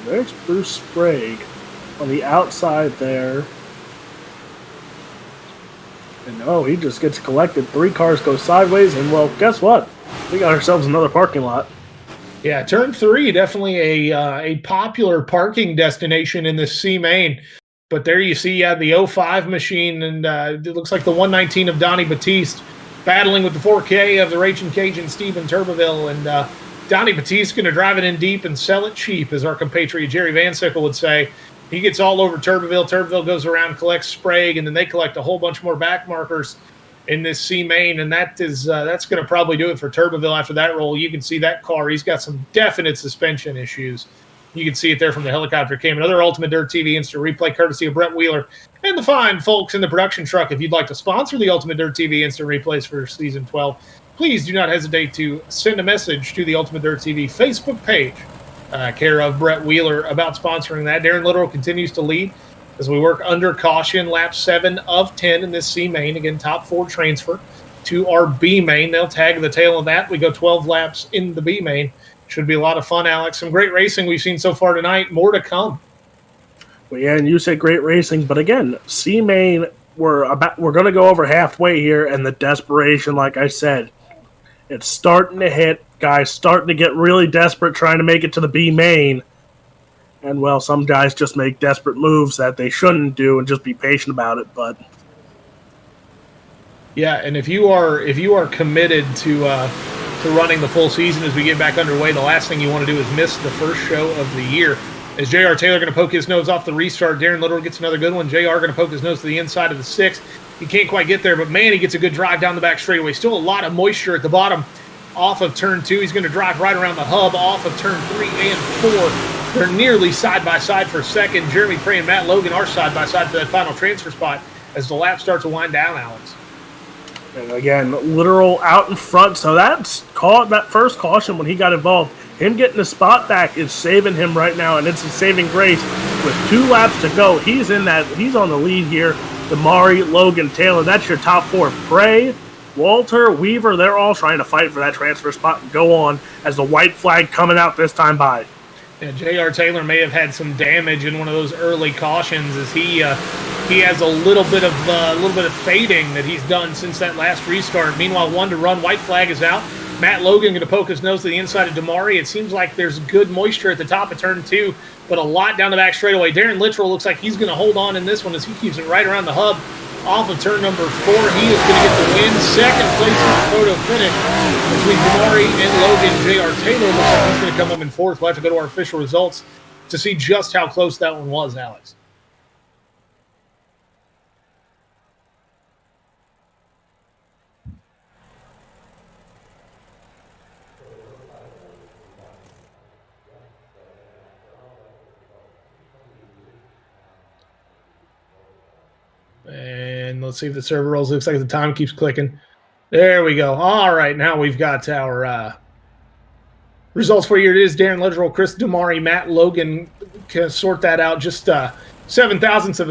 There's Bruce Sprague on the outside there. And he just gets collected. 3 cars go sideways, and well, guess what? We got ourselves another parking lot. Yeah, turn 3, definitely a popular parking destination in this C main. But there you see the 05 machine, and it looks like the 119 of Donnie Batiste battling with the 4K of the Raging Cajun Steven Turbeville. And Donnie Batiste going to drive it in deep and sell it cheap, as our compatriot Jerry Van Sickle would say. He gets all over Turbeville. Turbeville goes around, collects Sprague, and then they collect a whole bunch more back markers in this C main, and that's going to probably do it for Turbeville after that roll. You can see that car. He's got some definite suspension issues. You can see it there from the helicopter cam. Another Ultimate Dirt TV Instant Replay courtesy of Brett Wheeler and the fine folks in the production truck. If you'd like to sponsor the Ultimate Dirt TV Instant Replays for Season 12, please do not hesitate to send a message to the Ultimate Dirt TV Facebook page, care of Brett Wheeler, about sponsoring that. Darren Literal continues to lead as we work under caution, lap 7 of 10 in this C main. Again, top 4 transfer to our B main. They'll tag the tail of that. We go 12 laps in the B main. Should be a lot of fun, Alex. Some great racing we've seen so far tonight. More to come. Well, yeah, and you said great racing, but again, C main, we're going to go over halfway here, and the desperation, like I said, it's starting to hit. Guys starting to get really desperate trying to make it to the B main. And, well, some guys just make desperate moves that they shouldn't do and just be patient about it. But yeah, and if you are committed to running the full season as we get back underway, the last thing you want to do is miss the first show of the year. As J.R. Taylor going to poke his nose off the restart, Darren Literal gets another good one. J.R. going to poke his nose to the inside of the 6. He can't quite get there, but, man, he gets a good drive down the back straightaway. Still a lot of moisture at the bottom off of turn 2. He's going to drive right around the hub off of turn 3 and 4. They're nearly side-by-side for second. Jeremy Prey and Matt Logan are side-by-side for that final transfer spot as the lap starts to wind down, Alex. And again, Literal out in front, so that's that first caution when he got involved. Him getting the spot back is saving him right now, and it's a saving grace. With 2 laps to go, he's on the lead here. Damari, Logan, Taylor, that's your top 4. Prey, Walter, Weaver, they're all trying to fight for that transfer spot and go on as the white flag coming out this time by. Yeah, J.R. Taylor may have had some damage in one of those early cautions as he has a little bit of fading that he's done since that last restart. Meanwhile, 1 to run, white flag is out. Matt Logan going to poke his nose to the inside of Damari. It seems like there's good moisture at the top of turn 2, but a lot down the back straightaway. Darren Literal looks like he's going to hold on in this one as he keeps it right around the hub. Off of turn number 4, he is going to get the win. Second place in the photo finish between Damari and Logan. J.R. Taylor looks like he's going to come home in 4th. We'll have to go to our official results to see just how close that one was, Alex. And let's see if the server rolls. Looks like the time keeps clicking. There we go. All right, now we've got our results for you. It is Darren Literal, Chris Damari, Matt Logan. Can sort that out. Just 7 thousandths of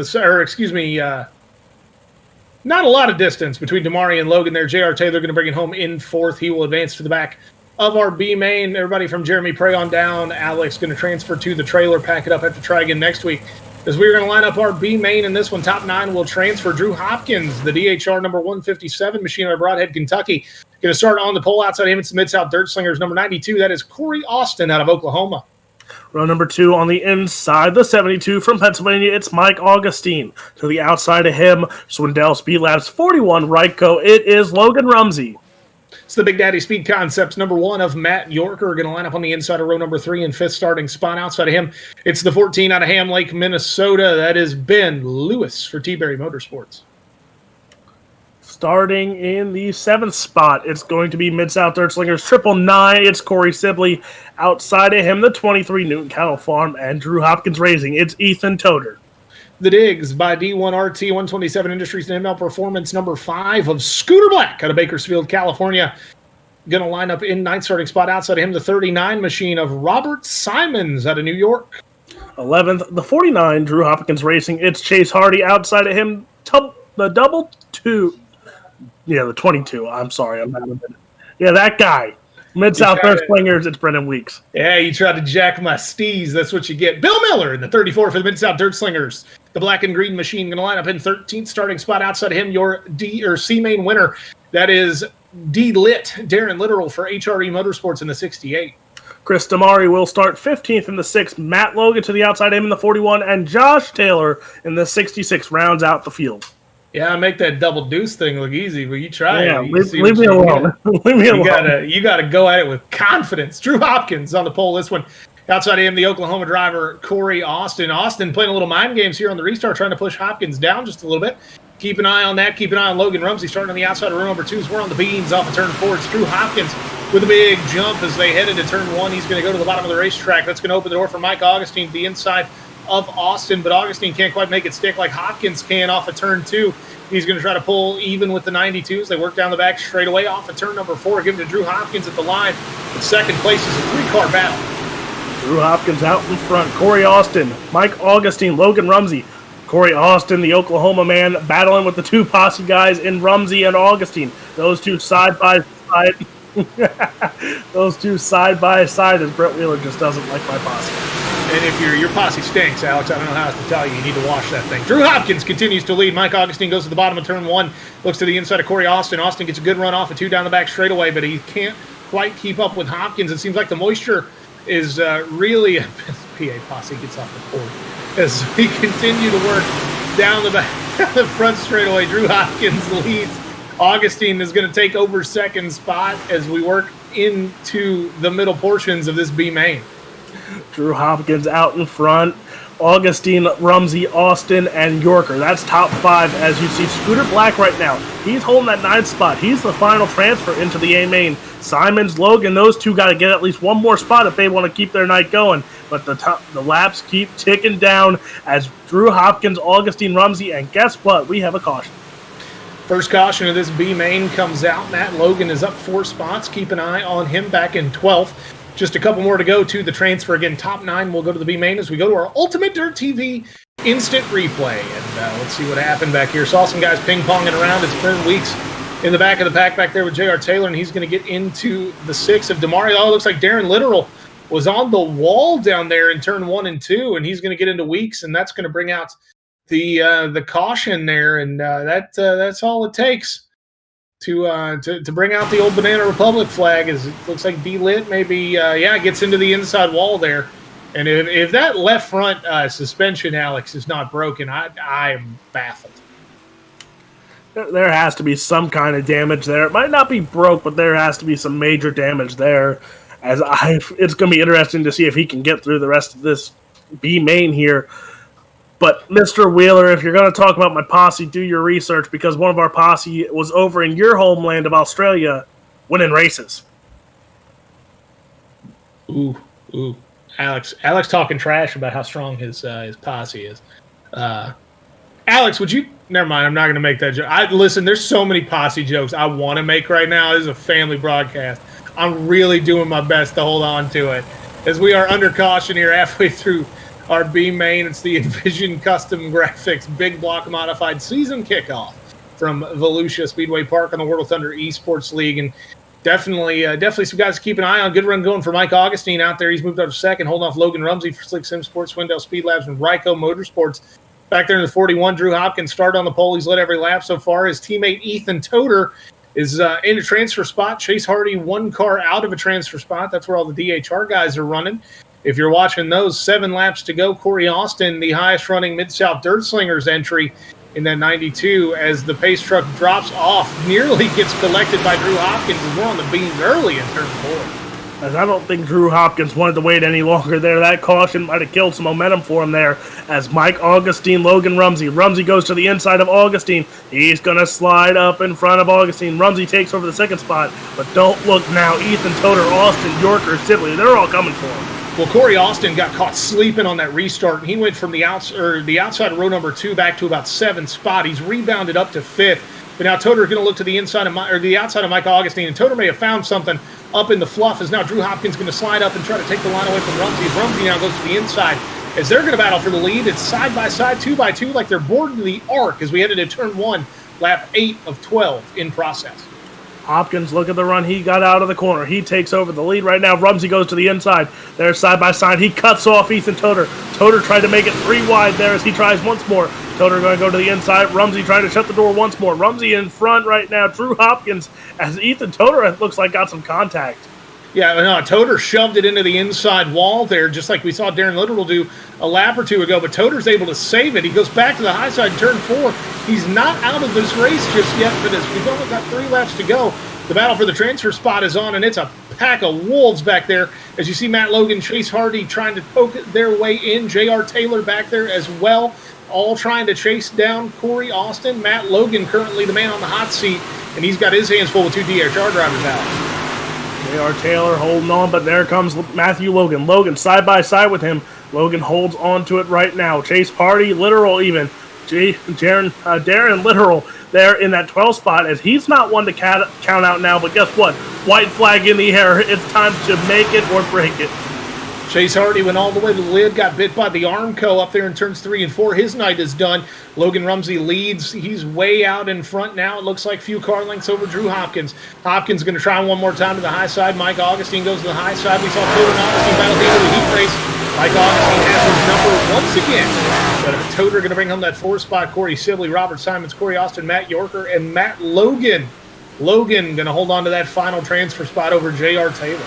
not a lot of distance between Damari and Logan there. J.R. Taylor going to bring it home in 4th. He will advance to the back of our B main. Everybody from Jeremy Prey on down. Alex going to transfer to the trailer, pack it up, have to try again next week. As we're going to line up our B main in this one, top 9 will transfer. Drew Hopkins, the DHR number 157 machine out of Broadhead, Kentucky. Going to start on the pole outside him. It's the Mid-South Dirt Slingers, number 92. That is Corey Austin out of Oklahoma. Row number 2 on the inside, the 72 from Pennsylvania, it's Mike Augustine. To the outside of him, Swindell Speed Labs 41, Ryko, it is Logan Rumsey. It's the Big Daddy Speed Concepts, number 1 of Matt Yorker. Going to line up on the inside of row number 3 and 5th starting spot. Outside of him, it's the 14 out of Ham Lake, Minnesota. That is Ben Lewis for T-Berry Motorsports. Starting in the 7th spot, it's going to be Mid-South Dirt Slingers 999. It's Corey Sibley. Outside of him, the 23 Newton Cattle Farm and Drew Hopkins Racing. It's Ethan Toder. the digs by D1RT 127 Industries and ML Performance number 5 of Scooter Black out of Bakersfield, California. Going to line up in ninth starting spot outside of him, the 39 machine of Robert Simons out of New York. 11th, the 49, Drew Hopkins Racing. It's Chase Hardy outside of him, the double two. Yeah, the 22. I'm sorry. Yeah, that guy. Mid-South Dirt Slingers, it's Brendan Weeks. Yeah, you tried to jack my steez. That's what you get. Bill Miller in the 34 for the Mid-South Dirt Slingers. The black and green machine going to line up in 13th starting spot outside of him, your D or C main winner. That is D-Lit, Darren Literal for HRE Motorsports in the 68. Chris Damari will start 15th in the 6th. Matt Logan to the outside of him in the 41. And Josh Taylor in the 66 rounds out the field. Yeah, make that double deuce thing look easy, but you try it. Leave me alone. Leave me alone. You gotta go at it with confidence. Drew Hopkins on the pole this one. Outside of him, the Oklahoma driver, Corey Austin. Austin playing a little mind games here on the restart, trying to push Hopkins down just a little bit. Keep an eye on that. Keep an eye on Logan Rumsey starting on the outside of row number 2 as we're on the beans off of turn 4. It's Drew Hopkins with a big jump as they head into turn 1. He's going to go to the bottom of the racetrack. That's going to open the door for Mike Augustine to the inside of Austin, but Augustine can't quite make it stick like Hopkins can off of turn 2. He's going to try to pull even with the 92s. They work down the back straight away off of turn number 4. Give it to Drew Hopkins at the line. In second place is a 3-car battle. Drew Hopkins out in front. Corey Austin, Mike Augustine, Logan Rumsey. Corey Austin, the Oklahoma man, battling with the 2 posse guys in Rumsey and Augustine. Those 2 side by side. Those 2 side by side, as Brett Wheeler just doesn't like my posse. And if your posse stinks, Alex, I don't know how else to tell you. You need to wash that thing. Drew Hopkins continues to lead. Mike Augustine goes to the bottom of turn 1, looks to the inside of Corey Austin. Austin gets a good run off of 2 down the back straightaway, but he can't quite keep up with Hopkins. It seems like the moisture is really PA posse gets off the court as we continue to work down the front straightaway. Drew Hopkins leads. Augustine is going to take over second spot as we work into the middle portions of this B main. Drew Hopkins out in front. Augustine, Rumsey, Austin, and Yorker. That's top 5 as you see Scooter Black right now. He's holding that 9th spot. He's the final transfer into the A main. Simons, Logan, those 2 got to get at least one more spot if they want to keep their night going. But the laps keep ticking down as Drew Hopkins, Augustine, Rumsey, and guess what? We have a caution. First caution of this B main comes out. Matt Logan is up 4 spots. Keep an eye on him back in 12th. Just a couple more to go to the transfer. Again, top 9 will go to the B main as we go to our Ultimate Dirt TV instant replay. And let's see what happened back here. Saw some guys ping-ponging around. It's Brent Weeks in the back of the pack back there with J.R. Taylor, and he's going to get into the 6 of Demario. Oh, it looks like Darren Literal was on the wall down there in turn 1 and 2, and he's going to get into Weeks, and that's going to bring out the caution there, and that's all it takes to bring out the old Banana Republic flag. As it looks like D-Lit maybe gets into the inside wall there, and if that left front suspension, Alex, is not broken, I am baffled. There has to be some kind of damage there. It might not be broke, but there has to be some major damage there. It's going to be interesting to see if he can get through the rest of this B main here. But, Mr. Wheeler, if you're going to talk about my posse, do your research, because one of our posse was over in your homeland of Australia winning races. Ooh. Alex talking trash about how strong his posse is. Alex, would you... Never mind, I'm not going to make that joke. Listen, there's so many posse jokes I want to make right now. This is a family broadcast. I'm really doing my best to hold on to it. As we are under caution here halfway through our B main, it's the Nvizion Custom Graphics Big Block Modified Season Kickoff from Volusia Speedway Park on the World of Thunder Esports League. And definitely some guys to keep an eye on. Good run going for Mike Augustine out there. He's moved up to second, holding off Logan Rumsey for Slick Sim Sports, Swindell Speed Labs, and Ryko Motorsports. Back there in the 41, Drew Hopkins started on the pole. He's led every lap so far. His teammate Ethan Toder is in a transfer spot. Chase Hardy, 1 car out of a transfer spot. That's where all the DHR guys are running. If you're watching those, 7 laps to go. Corey Austin, the highest running Mid-South Dirt Slingers entry in that 92, as the pace truck drops off, nearly gets collected by Drew Hopkins, and we're on the beans early in turn 4. As I don't think Drew Hopkins wanted to wait any longer there. That caution might have killed some momentum for him there. As Mike Augustine, Logan Rumsey. Rumsey goes to the inside of Augustine. He's going to slide up in front of Augustine. Rumsey takes over the second spot. But don't look now. Ethan Toder, Austin, Yorker, Sibley, they're all coming for him. Well, Corey Austin got caught sleeping on that restart, and he went from the outside of row number 2 back to about 7th spot. He's rebounded up to 5th. But now Toter is going to look to the outside of Mike Augustine, and Toter may have found something up in the fluff. As now Drew Hopkins going to slide up and try to take the line away from Rumsey. Rumsey now goes to the inside. As they're going to battle for the lead, it's side by side, 2 by 2, like they're boarding the arc as we head into turn 1, lap 8 of 12 in process. Hopkins, look at the run he got out of the corner. He takes over the lead right now. Rumsey goes to the inside. They're side by side. He cuts off Ethan Toter. Toter tried to make it 3 wide there as he tries once more. Toter going to go to the inside. Rumsey trying to shut the door once more. Rumsey in front right now. Drew Hopkins as Ethan Toter looks like got some contact. Yeah, no, Toter shoved it into the inside wall there, just like we saw Darren Literal do a lap or 2 ago, but Toter's able to save it. He goes back to the high side in turn 4. He's not out of this race just yet, but as we've only got 3 laps to go, the battle for the transfer spot is on, and it's a pack of wolves back there. As you see Matt Logan, Chase Hardy trying to poke their way in, J.R. Taylor back there as well, all trying to chase down Corey Austin. Matt Logan currently the man on the hot seat, and he's got his hands full with 2 DHR drivers out. J.R. Taylor holding on, but there comes Matthew Logan. Logan side by side with him. Logan holds on to it right now. Chase Hardy, Literal even. Darren Literal there in that 12 spot as he's not one to count out now, but guess what? White flag in the air. It's time to make it or break it. Chase Hardy went all the way to the lid, got bit by the Armco up there in turns 3 and 4. His night is done. Logan Rumsey leads. He's way out in front now. It looks like few car lengths over Drew Hopkins. Hopkins going to try one more time to the high side. Mike Augustine goes to the high side. We saw Toter and Augustine battle the end of the heat race. Mike Augustine has his number once again. But Toter going to bring home that 4 spot. Corey Sibley, Robert Simons, Corey Austin, Matt Yorker, and Matt Logan. Logan going to hold on to that final transfer spot over J.R. Taylor.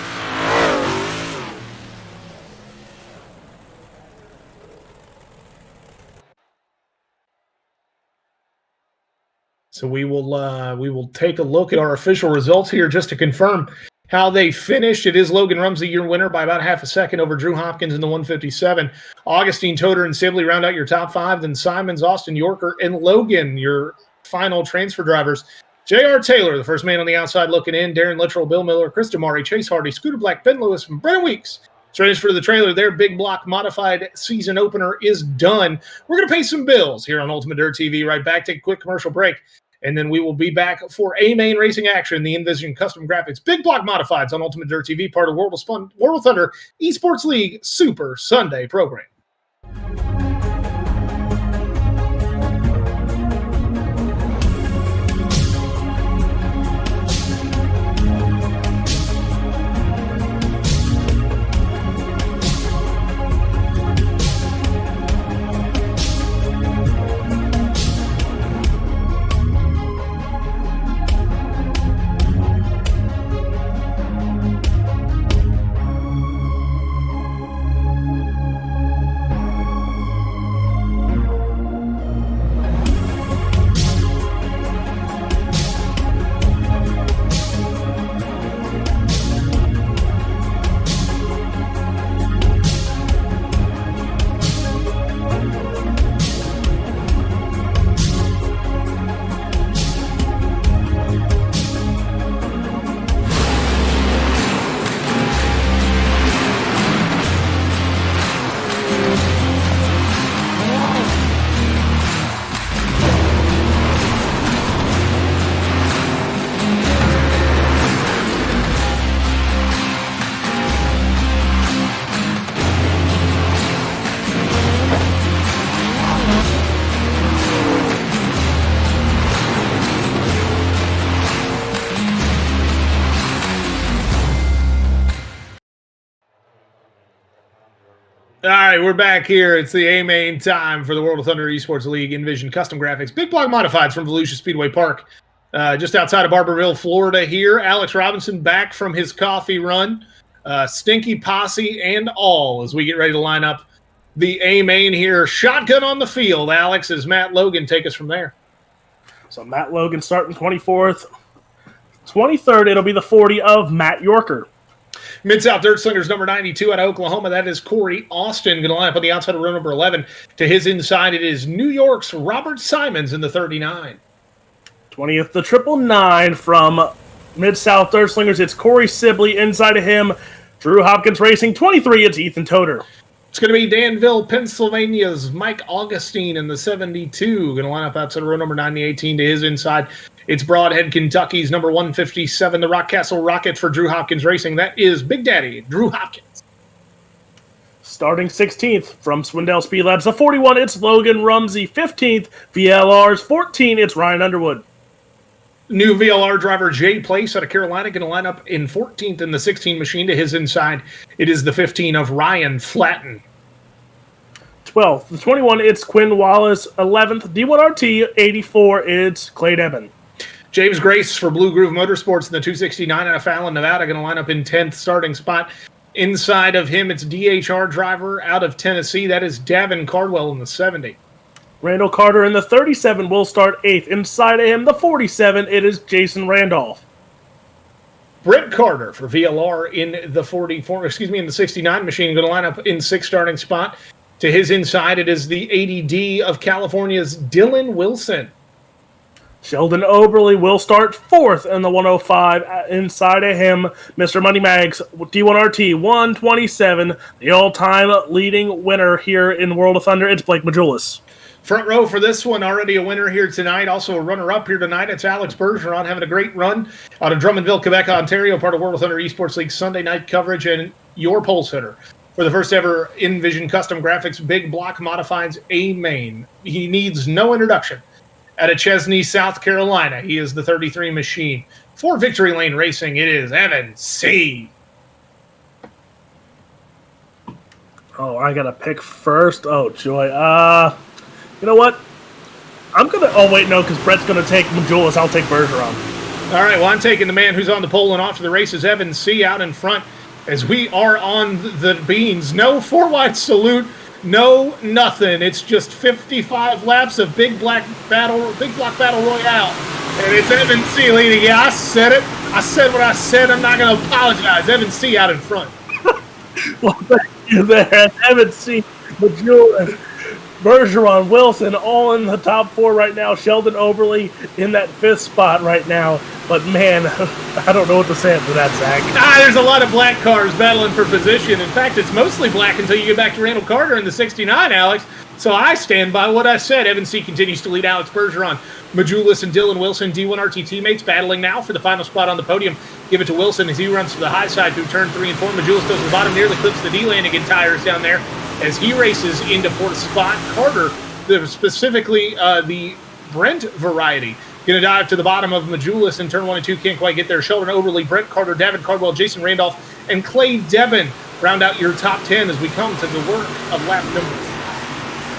So we will take a look at our official results here just to confirm how they finished. It is Logan Rumsey, your winner, by about half a second over Drew Hopkins in the 157. Augustine, Toter, and Sibley round out your top 5. Then Simons, Austin, Yorker, and Logan, your final transfer drivers. J.R. Taylor, the first man on the outside looking in. Darren Littrell, Bill Miller, Chris Damari, Chase Hardy, Scooter Black, Ben Lewis, and Brennan Weeks. Straight for the trailer. Their big block modified season opener is done. We're going to pay some bills here on Ultimate Dirt TV. Right back, take a quick commercial break. And then we will be back for A-Main Racing action, the Nvizion Custom Graphics Big Block Modifieds on Ultimate Dirt TV, part of World of Thunder Esports League Super Sunday program. All right, we're back here. It's the A-Main time for the World of Thunder Esports League Nvizion Custom Graphics Big Block Modifieds from Volusia Speedway Park, just outside of Barberville, Florida here. Alex Robinson back from his coffee run. Stinky posse and all as we get ready to line up the A-Main here. Shotgun on the field, Alex, as Matt Logan take us from there. So Matt Logan starting 24th. 23rd, it'll be the 40 of Matt Yorker. Mid-South Dirt Slingers number 92 out of Oklahoma. That is Corey Austin going to line up on the outside of row number 11. To his inside, it is New York's Robert Simons in the 39. 20th, the 999 from Mid-South Dirt Slingers. It's Corey Sibley inside of him. Drew Hopkins Racing 23, it's Ethan Toter. It's going to be Danville, Pennsylvania's Mike Augustine in the 72. Going to line up outside row number 918 to his inside. It's Broadhead, Kentucky's number 157, the Rockcastle Rocket for Drew Hopkins Racing. That is Big Daddy, Drew Hopkins. Starting 16th from Swindell Speed Labs, the 41, it's Logan Rumsey. 15th, VLR's 14, it's Ryan Underwood. New VLR driver Jay Place out of Carolina going to line up in 14th in the 16 machine to his inside. It is the 15 of Ryan Flatten. 12th, the 21, it's Quinn Wallace. 11th, D1RT. 84, it's Clay Debin. James Grace for Blue Groove Motorsports in the 269 out of Fallon, Nevada, going to line up in 10th starting spot. Inside of him, it's DHR driver out of Tennessee. That is Davin Cardwell in the 70. Randall Carter in the 37 will start 8th. Inside of him, the 47, it is Jason Randolph. Brett Carter for VLR in the in the 69 machine, going to line up in 6th starting spot. To his inside, it is the 80D of California's Dylan Wilson. Sheldon Oberly will start 4th in the 105. Inside of him, Mr. Money Mags, D1RT 127, the all-time leading winner here in World of Thunder. It's Blake Majulis. Front row for this one, already a winner here tonight. Also a runner-up here tonight. It's Alex Bergeron having a great run out of Drummondville, Quebec, Ontario, part of World of Thunder Esports League Sunday night coverage, and your pole sitter for the first ever Nvizion Custom Graphics Big Block Modifieds A main. He needs no introduction. Out of Chesney, South Carolina, he is the 33 machine. For Victory Lane Racing, it is Evan C. Oh, I gotta pick first. Oh, joy. You know what? I'm gonna. Oh wait, no, because Brett's gonna take Majulis. I'll take Bergeron. All right. Well, I'm taking the man who's on the pole and off to the races, Evan C. out in front as we are on the beans. No 4-wide salute. No nothing. It's just 55 laps of Big Block Battle Royale. And it's Evan C. leading. Yeah, I said it. I said what I said. I'm not going to apologize. Evan C. out in front. Well, thank you there. Evan C. Majulis, Bergeron, Wilson, all in the top 4 right now. Sheldon Oberly in that 5th spot right now. But, man, I don't know what to say after that, Zach. There's a lot of black cars battling for position. In fact, it's mostly black until you get back to Randall Carter in the 69, Alex. So I stand by what I said. Evan C. continues to lead Alex Bergeron. Majulis and Dylan Wilson, D1RT teammates, battling now for the final spot on the podium. Give it to Wilson as he runs to the high side through turn 3 and 4. Majulis goes to the bottom, nearly clips the D-landing and tires down there as he races into 4th spot. Carter, specifically the Brent variety, going to dive to the bottom of Majulis in turn 1 and 2. Can't quite get there. Sheldon Oberly, Brent Carter, David Cardwell, Jason Randolph, and Clay Debin round out your top 10 as we come to the work of lap number.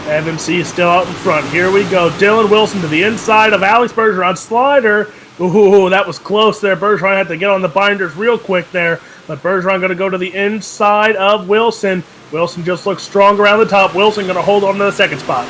MMC is still out in front. Here we go. Dylan Wilson to the inside of Alex Bergeron. Slider. Ooh, that was close there. Bergeron had to get on the binders real quick there. But Bergeron going to go to the inside of Wilson. Wilson just looks strong around the top. Wilson going to hold on to the 2nd spot.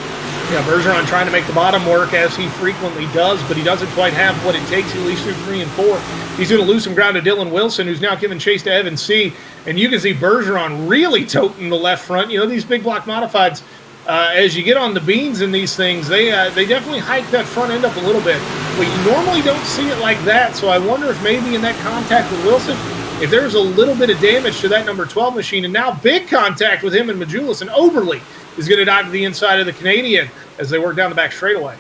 Yeah, Bergeron trying to make the bottom work as he frequently does, but he doesn't quite have what it takes, at least through 3 and 4. He's going to lose some ground to Dylan Wilson, who's now giving chase to Evan C. And you can see Bergeron really toting the left front. You know, these big block modifieds, as you get on the beans in these things, they definitely hike that front end up a little bit. But you normally don't see it like that, so I wonder if maybe in that contact with Wilson, if there's a little bit of damage to that number 12 machine. And now big contact with him and Majulis, and Oberly is going to dive to the inside of the Canadian as they work down the back straightaway.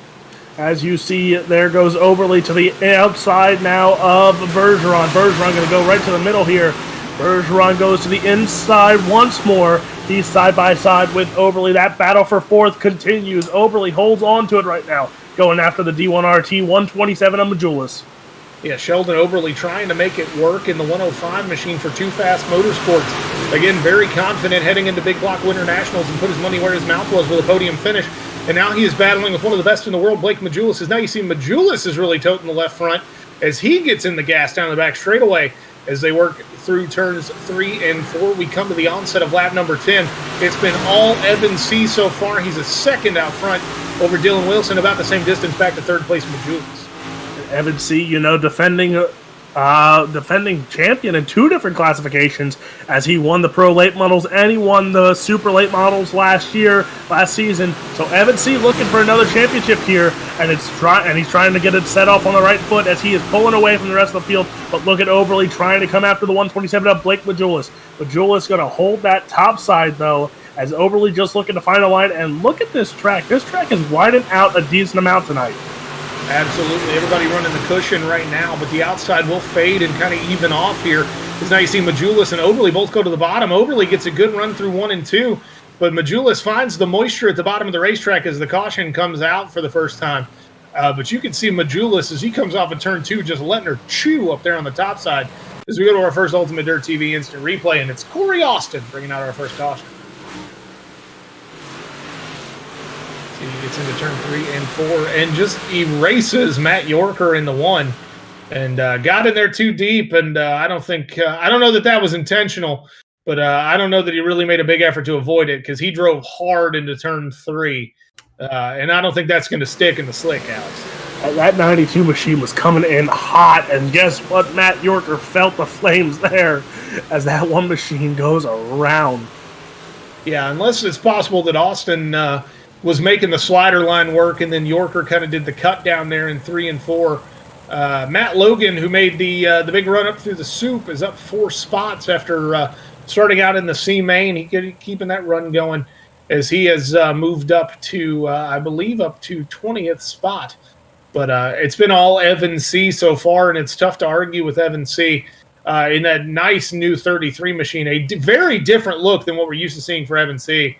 As you see, there goes Oberly to the outside now of Bergeron. Bergeron going to go right to the middle here. Bergeron goes to the inside once more. He's side by side with Oberly. That battle for 4th continues. Oberly holds on to it right now, going after the D1RT 127 of Majulis. Yeah, Sheldon Oberly trying to make it work in the 105 machine for Too Fast Motorsports. Again, very confident heading into Big Block Winter Nationals and put his money where his mouth was with a podium finish. And now he is battling with one of the best in the world, Blake Majulis. As now you see Majulis is really toting the left front as he gets in the gas down the back straightaway as they work through turns 3 and 4. We come to the onset of lap number 10. It's been all Evan C. so far. He's a 2nd out front over Dylan Wilson, about the same distance back to 3rd place Majulis. Evan C., you know, defending defending champion in 2 different classifications, as he won the Pro Late Models and he won the Super Late Models last season. So Evan C. looking for another championship here, and he's trying to get it set off on the right foot as he is pulling away from the rest of the field. But look at Oberly trying to come after the 127 up Blake Majulis. Majulis going to hold that top side though, as Oberly just looking to find a line. And look at this track. This track is widened out a decent amount tonight. Absolutely. Everybody running the cushion right now, but the outside will fade and kind of even off here. Because now you see Majulis and Oberly both go to the bottom. Oberly gets a good run through 1 and 2, but Majulis finds the moisture at the bottom of the racetrack as the caution comes out for the first time. But you can see Majulis as he comes off of turn 2 just letting her chew up there on the top side. As we go to our first Ultimate Dirt TV instant replay, and it's Corey Austin bringing out our first caution. He gets into turn 3 and 4 and just erases Matt Yorker in the 1 and got in there too deep. And I don't know that was intentional, but I don't know that he really made a big effort to avoid it because he drove hard into turn 3. And I don't think that's going to stick in the slick, Alex. That 92 machine was coming in hot, and guess what? Matt Yorker felt the flames there as that one machine goes around. Yeah, unless it's possible that Austin was making the slider line work, and then Yorker kind of did the cut down there in 3 and 4. Matt Logan, who made the big run up through the soup, is up 4 spots after starting out in the C main. He keeping that run going as he has moved up to, I believe, up to 20th spot. But it's been all Evan C so far, and it's tough to argue with Evan C in that nice new 33 machine. A very different look than what we're used to seeing for Evan C.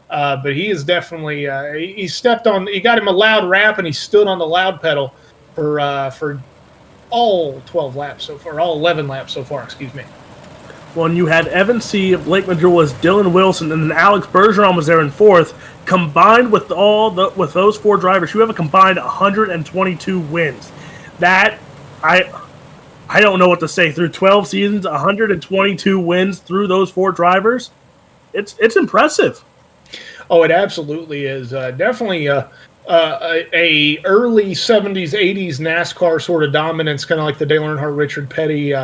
But he is definitely he got him a loud wrap, and he stood on the loud pedal for all 12 laps so far, all 11 laps so far, excuse me. Well, and you had Evan C., Blake Majulis, Dylan Wilson, and then Alex Bergeron was there in 4th. Combined with with those 4 drivers, you have a combined 122 wins. That I don't know what to say. Through 12 seasons, 122 wins through those 4 drivers. It's impressive. Oh, it absolutely is. Definitely a early 70s, 80s NASCAR sort of dominance, kind of like the Dale Earnhardt, Richard Petty,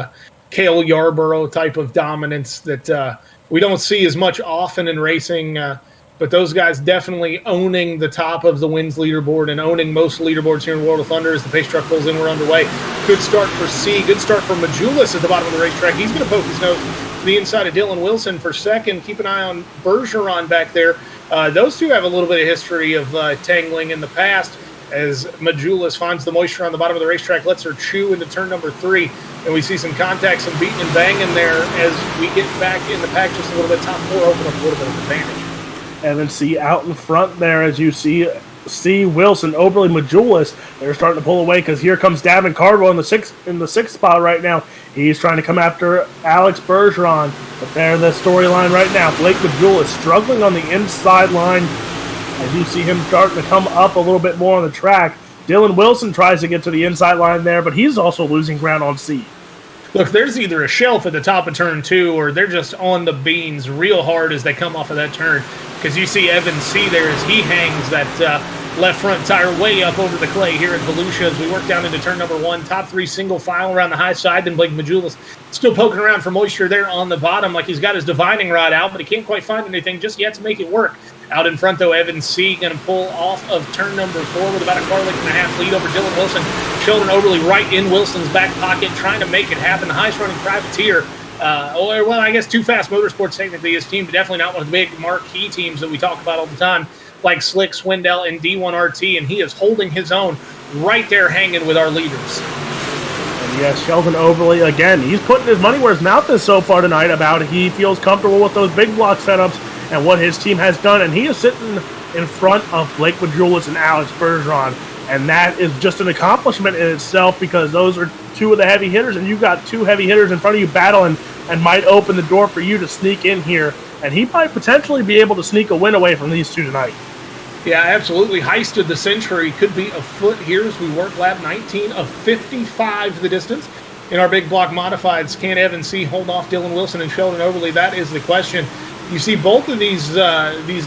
Cale Yarborough type of dominance that we don't see as much often in racing. But those guys definitely owning the top of the wins leaderboard and owning most leaderboards here in World of Thunder as the pace truck pulls in. We're underway. Good start for C. Good start for Majulis at the bottom of the racetrack. He's going to poke his nose to the inside of Dylan Wilson for second. Keep an eye on Bergeron back there. Those two have a little bit of history of tangling in the past as Majulis finds the moisture on the bottom of the racetrack, lets her chew into turn number 3, and we see some contact, some beating and banging there as we get back in the pack just a little bit. Top 4 open up a little bit of advantage. Evan C. out in front there as you see Wilson, Oberly, Majulis. They're starting to pull away because here comes Davin Cardwell in the sixth spot right now. He's trying to come after Alex Bergeron, but they're the storyline right now. Blake Majulis struggling on the inside line as you see him starting to come up a little bit more on the track. Dylan Wilson tries to get to the inside line there, but he's also losing ground on C. Look, there's either a shelf at the top of turn 2 or they're just on the beans real hard as they come off of that turn. Because you see Evan C. there as he hangs that left front tire way up over the clay here at Volusia as we work down into turn number 1. Top 3 single file around the high side. Then Blake Majulis still poking around for moisture there on the bottom like he's got his divining rod out, but he can't quite find anything just yet to make it work. Out in front, though, Evan C. going to pull off of turn number 4 with about a car length and a half lead over Dylan Wilson. Sheldon Oberly right in Wilson's back pocket, trying to make it happen. The highest-running privateer, well, I guess Too Fast Motorsports technically his team, but definitely not one of the big marquee teams that we talk about all the time, like Slick, Swindell, and D1RT, and he is holding his own right there hanging with our leaders. And yes, Sheldon Oberly, again, he's putting his money where his mouth is so far tonight about he feels comfortable with those big block setups and what his team has done, and he is sitting in front of Blake Majulis and Alex Bergeron, and that is just an accomplishment in itself because those are 2 of the heavy hitters, and you've got 2 heavy hitters in front of you battling and might open the door for you to sneak in here, and he might potentially be able to sneak a win away from these 2 tonight. Yeah, absolutely. Heist of the century could be afoot here as we work lap 19 of 55 the distance. In our big block modifieds, can Evan C. hold off Dylan Wilson and Sheldon Oberly? That is the question. You see both of these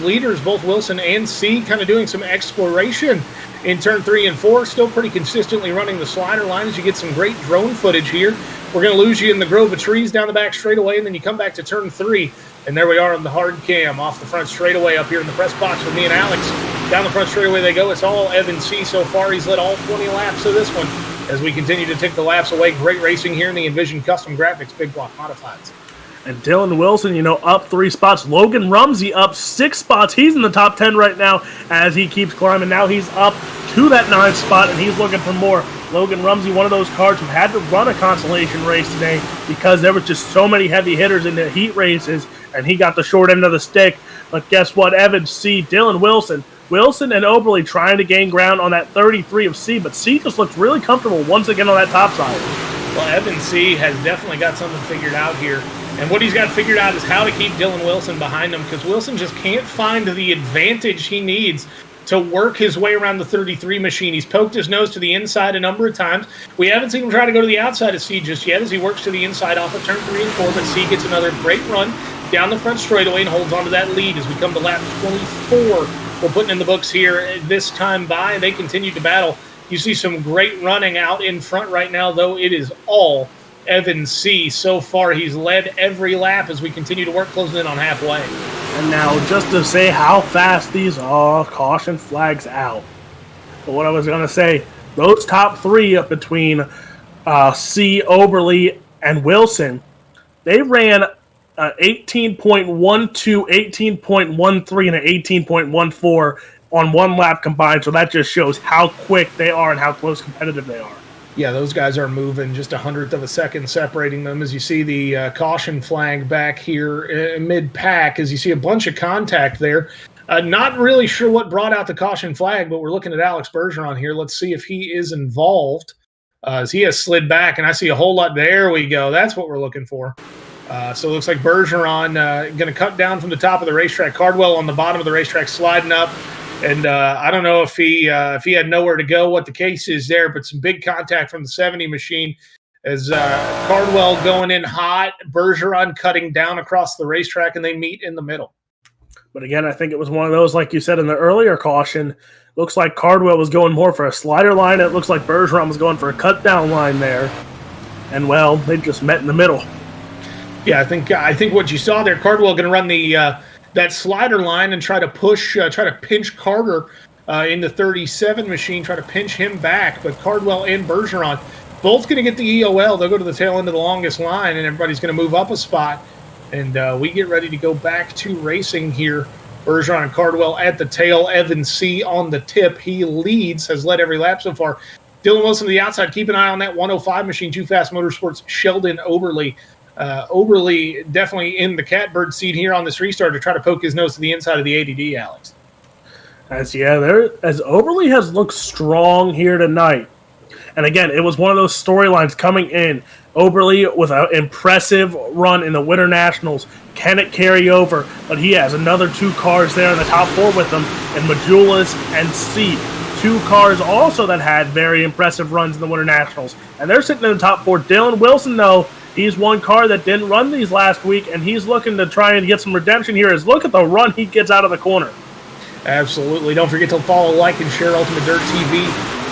leaders, both Wilson and C, kind of doing some exploration in turn 3 and 4. Still pretty consistently running the slider line as you get some great drone footage here. We're going to lose you in the grove of trees down the back straightaway, and then you come back to turn 3. And there we are on the hard cam off the front straightaway up here in the press box with me and Alex. Down the front straightaway they go. It's all Evan C so far. He's led all 20 laps of this one as we continue to tick the laps away. Great racing here in the Nvizion Custom Graphics Big Block Modifieds. And Dylan Wilson, up 3 spots. Logan Rumsey up 6 spots. He's in the top 10 right now as he keeps climbing. Now he's up to that 9th spot, and he's looking for more. Logan Rumsey, one of those cars who had to run a consolation race today because there was just so many heavy hitters in the heat races, and he got the short end of the stick. But guess what? Evan C, Dylan Wilson and Oberle trying to gain ground on that 33 of C, but C just looks really comfortable once again on that top side. Well, Evan C has definitely got something figured out here. And what he's got figured out is how to keep Dylan Wilson behind him, because Wilson just can't find the advantage he needs to work his way around the 33 machine. He's poked his nose to the inside a number of times. We haven't seen him try to go to the outside of C just yet as he works to the inside off of turn 3 and 4, but C gets another great run down the front straightaway and holds on to that lead as we come to lap 24. We're putting in the books here this time by, and they continue to battle. You see some great running out in front right now, though it is all Evan C. So far, he's led every lap as we continue to work, closing in on halfway. And now, just to say how fast these are, caution flags out. But what I was going to say, those top 3 up between C, Oberle, and Wilson, they ran 18.12, 18.13, and an 18.14 on 1 lap combined, so that just shows how quick they are and how close competitive they are. Yeah, those guys are moving just 1/100 of a second separating them as you see the caution flag back here mid-pack, as you see a bunch of contact there. Not really sure what brought out the caution flag, but we're looking at Alex Bergeron here. Let's see if he is involved as he has slid back, and I see a whole lot. There we go. That's what we're looking for. So it looks like Bergeron going to cut down from the top of the racetrack. Cardwell on the bottom of the racetrack sliding up. And I don't know if he had nowhere to go, what the case is there, but some big contact from the 70 machine as Cardwell going in hot, Bergeron cutting down across the racetrack, and they meet in the middle. But again, I think it was one of those, like you said in the earlier caution, looks like Cardwell was going more for a slider line. It looks like Bergeron was going for a cut down line there. And, well, they just met in the middle. Yeah, I think what you saw there, Cardwell going to run the that slider line and try to pinch Carter in the 37 machine, try to pinch him back. But Cardwell and Bergeron both going to get the EOL. They'll go to the tail end of the longest line, and everybody's going to move up a spot. And we get ready to go back to racing here. Bergeron and Cardwell at the tail. Evan C. on the tip. He leads, has led every lap so far. Dylan Wilson to the outside. Keep an eye on that 105 machine. Too Fast Motorsports, Sheldon Oberle. Oberle definitely in the catbird seat here on this restart to try to poke his nose to the inside of the ADD, Alex. As Oberle has looked strong here tonight. And again, it was one of those storylines coming in. Oberle with an impressive run in the Winter Nationals. Can it carry over? But he has another 2 cars there in the top 4 with him, and Majulis and C. 2 cars also that had very impressive runs in the Winter Nationals. And they're sitting in the top 4. Dylan Wilson, though, he's one car that didn't run these last week, and he's looking to try and get some redemption here. Look at the run he gets out of the corner. Absolutely. Don't forget to follow, like, and share Ultimate Dirt TV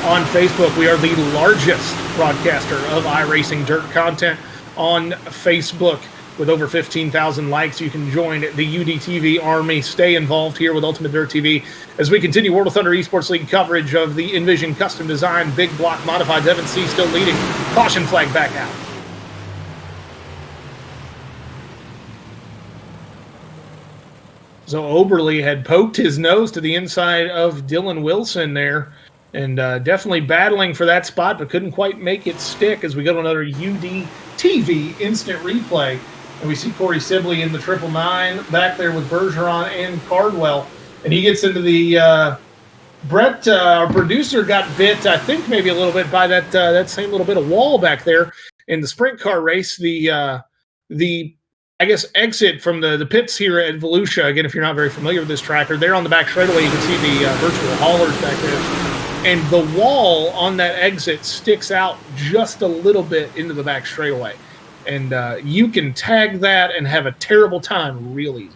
on Facebook. We are the largest broadcaster of iRacing dirt content on Facebook. With over 15,000 likes, you can join the UDTV army. Stay involved here with Ultimate Dirt TV as we continue World of Thunder Esports League coverage of the Nvizion Custom Design Big Block Modifieds. Evan C. still leading. Caution flag back out. So Oberle had poked his nose to the inside of Dylan Wilson there, and definitely battling for that spot, but couldn't quite make it stick as we go to another UDTV instant replay. And we see Corey Sibley in the 999 back there with Bergeron and Cardwell. And he gets into the Brett, our producer, got bit, I think maybe a little bit by that same little bit of wall back there in the sprint car race. The I guess exit from the pits here at Volusia. Again, if you're not very familiar with this tracker, there on the back straightaway, you can see the virtual haulers back there. And the wall on that exit sticks out just a little bit into the back straightaway. And you can tag that and have a terrible time real easy.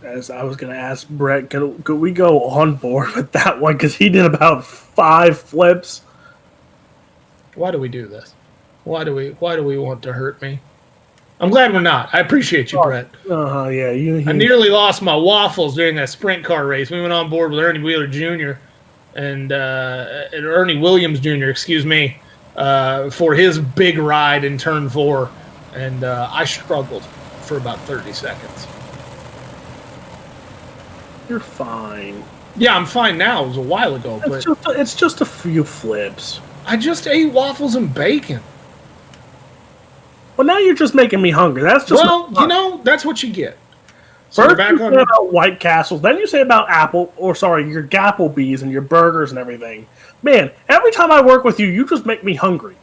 As I was going to ask Brett, could we go on board with that one? Because he did about 5 flips. Why do we do this? Why do we want to hurt me? I'm glad we're not. I appreciate you, Brett. Yeah. I nearly lost my waffles during that sprint car race. We went on board with Ernie Wheeler Jr. and Ernie Williams Jr., excuse me, for his big ride in turn 4. And I struggled for about 30 seconds. You're fine. Yeah, I'm fine now. It was a while ago. It's just a few flips. I just ate waffles and bacon. Well, now you're just making me hungry. That's just that's what you get. So first you say about White Castles, then you say about your Gapplebees and your burgers and everything. Man, every time I work with you, you just make me hungry.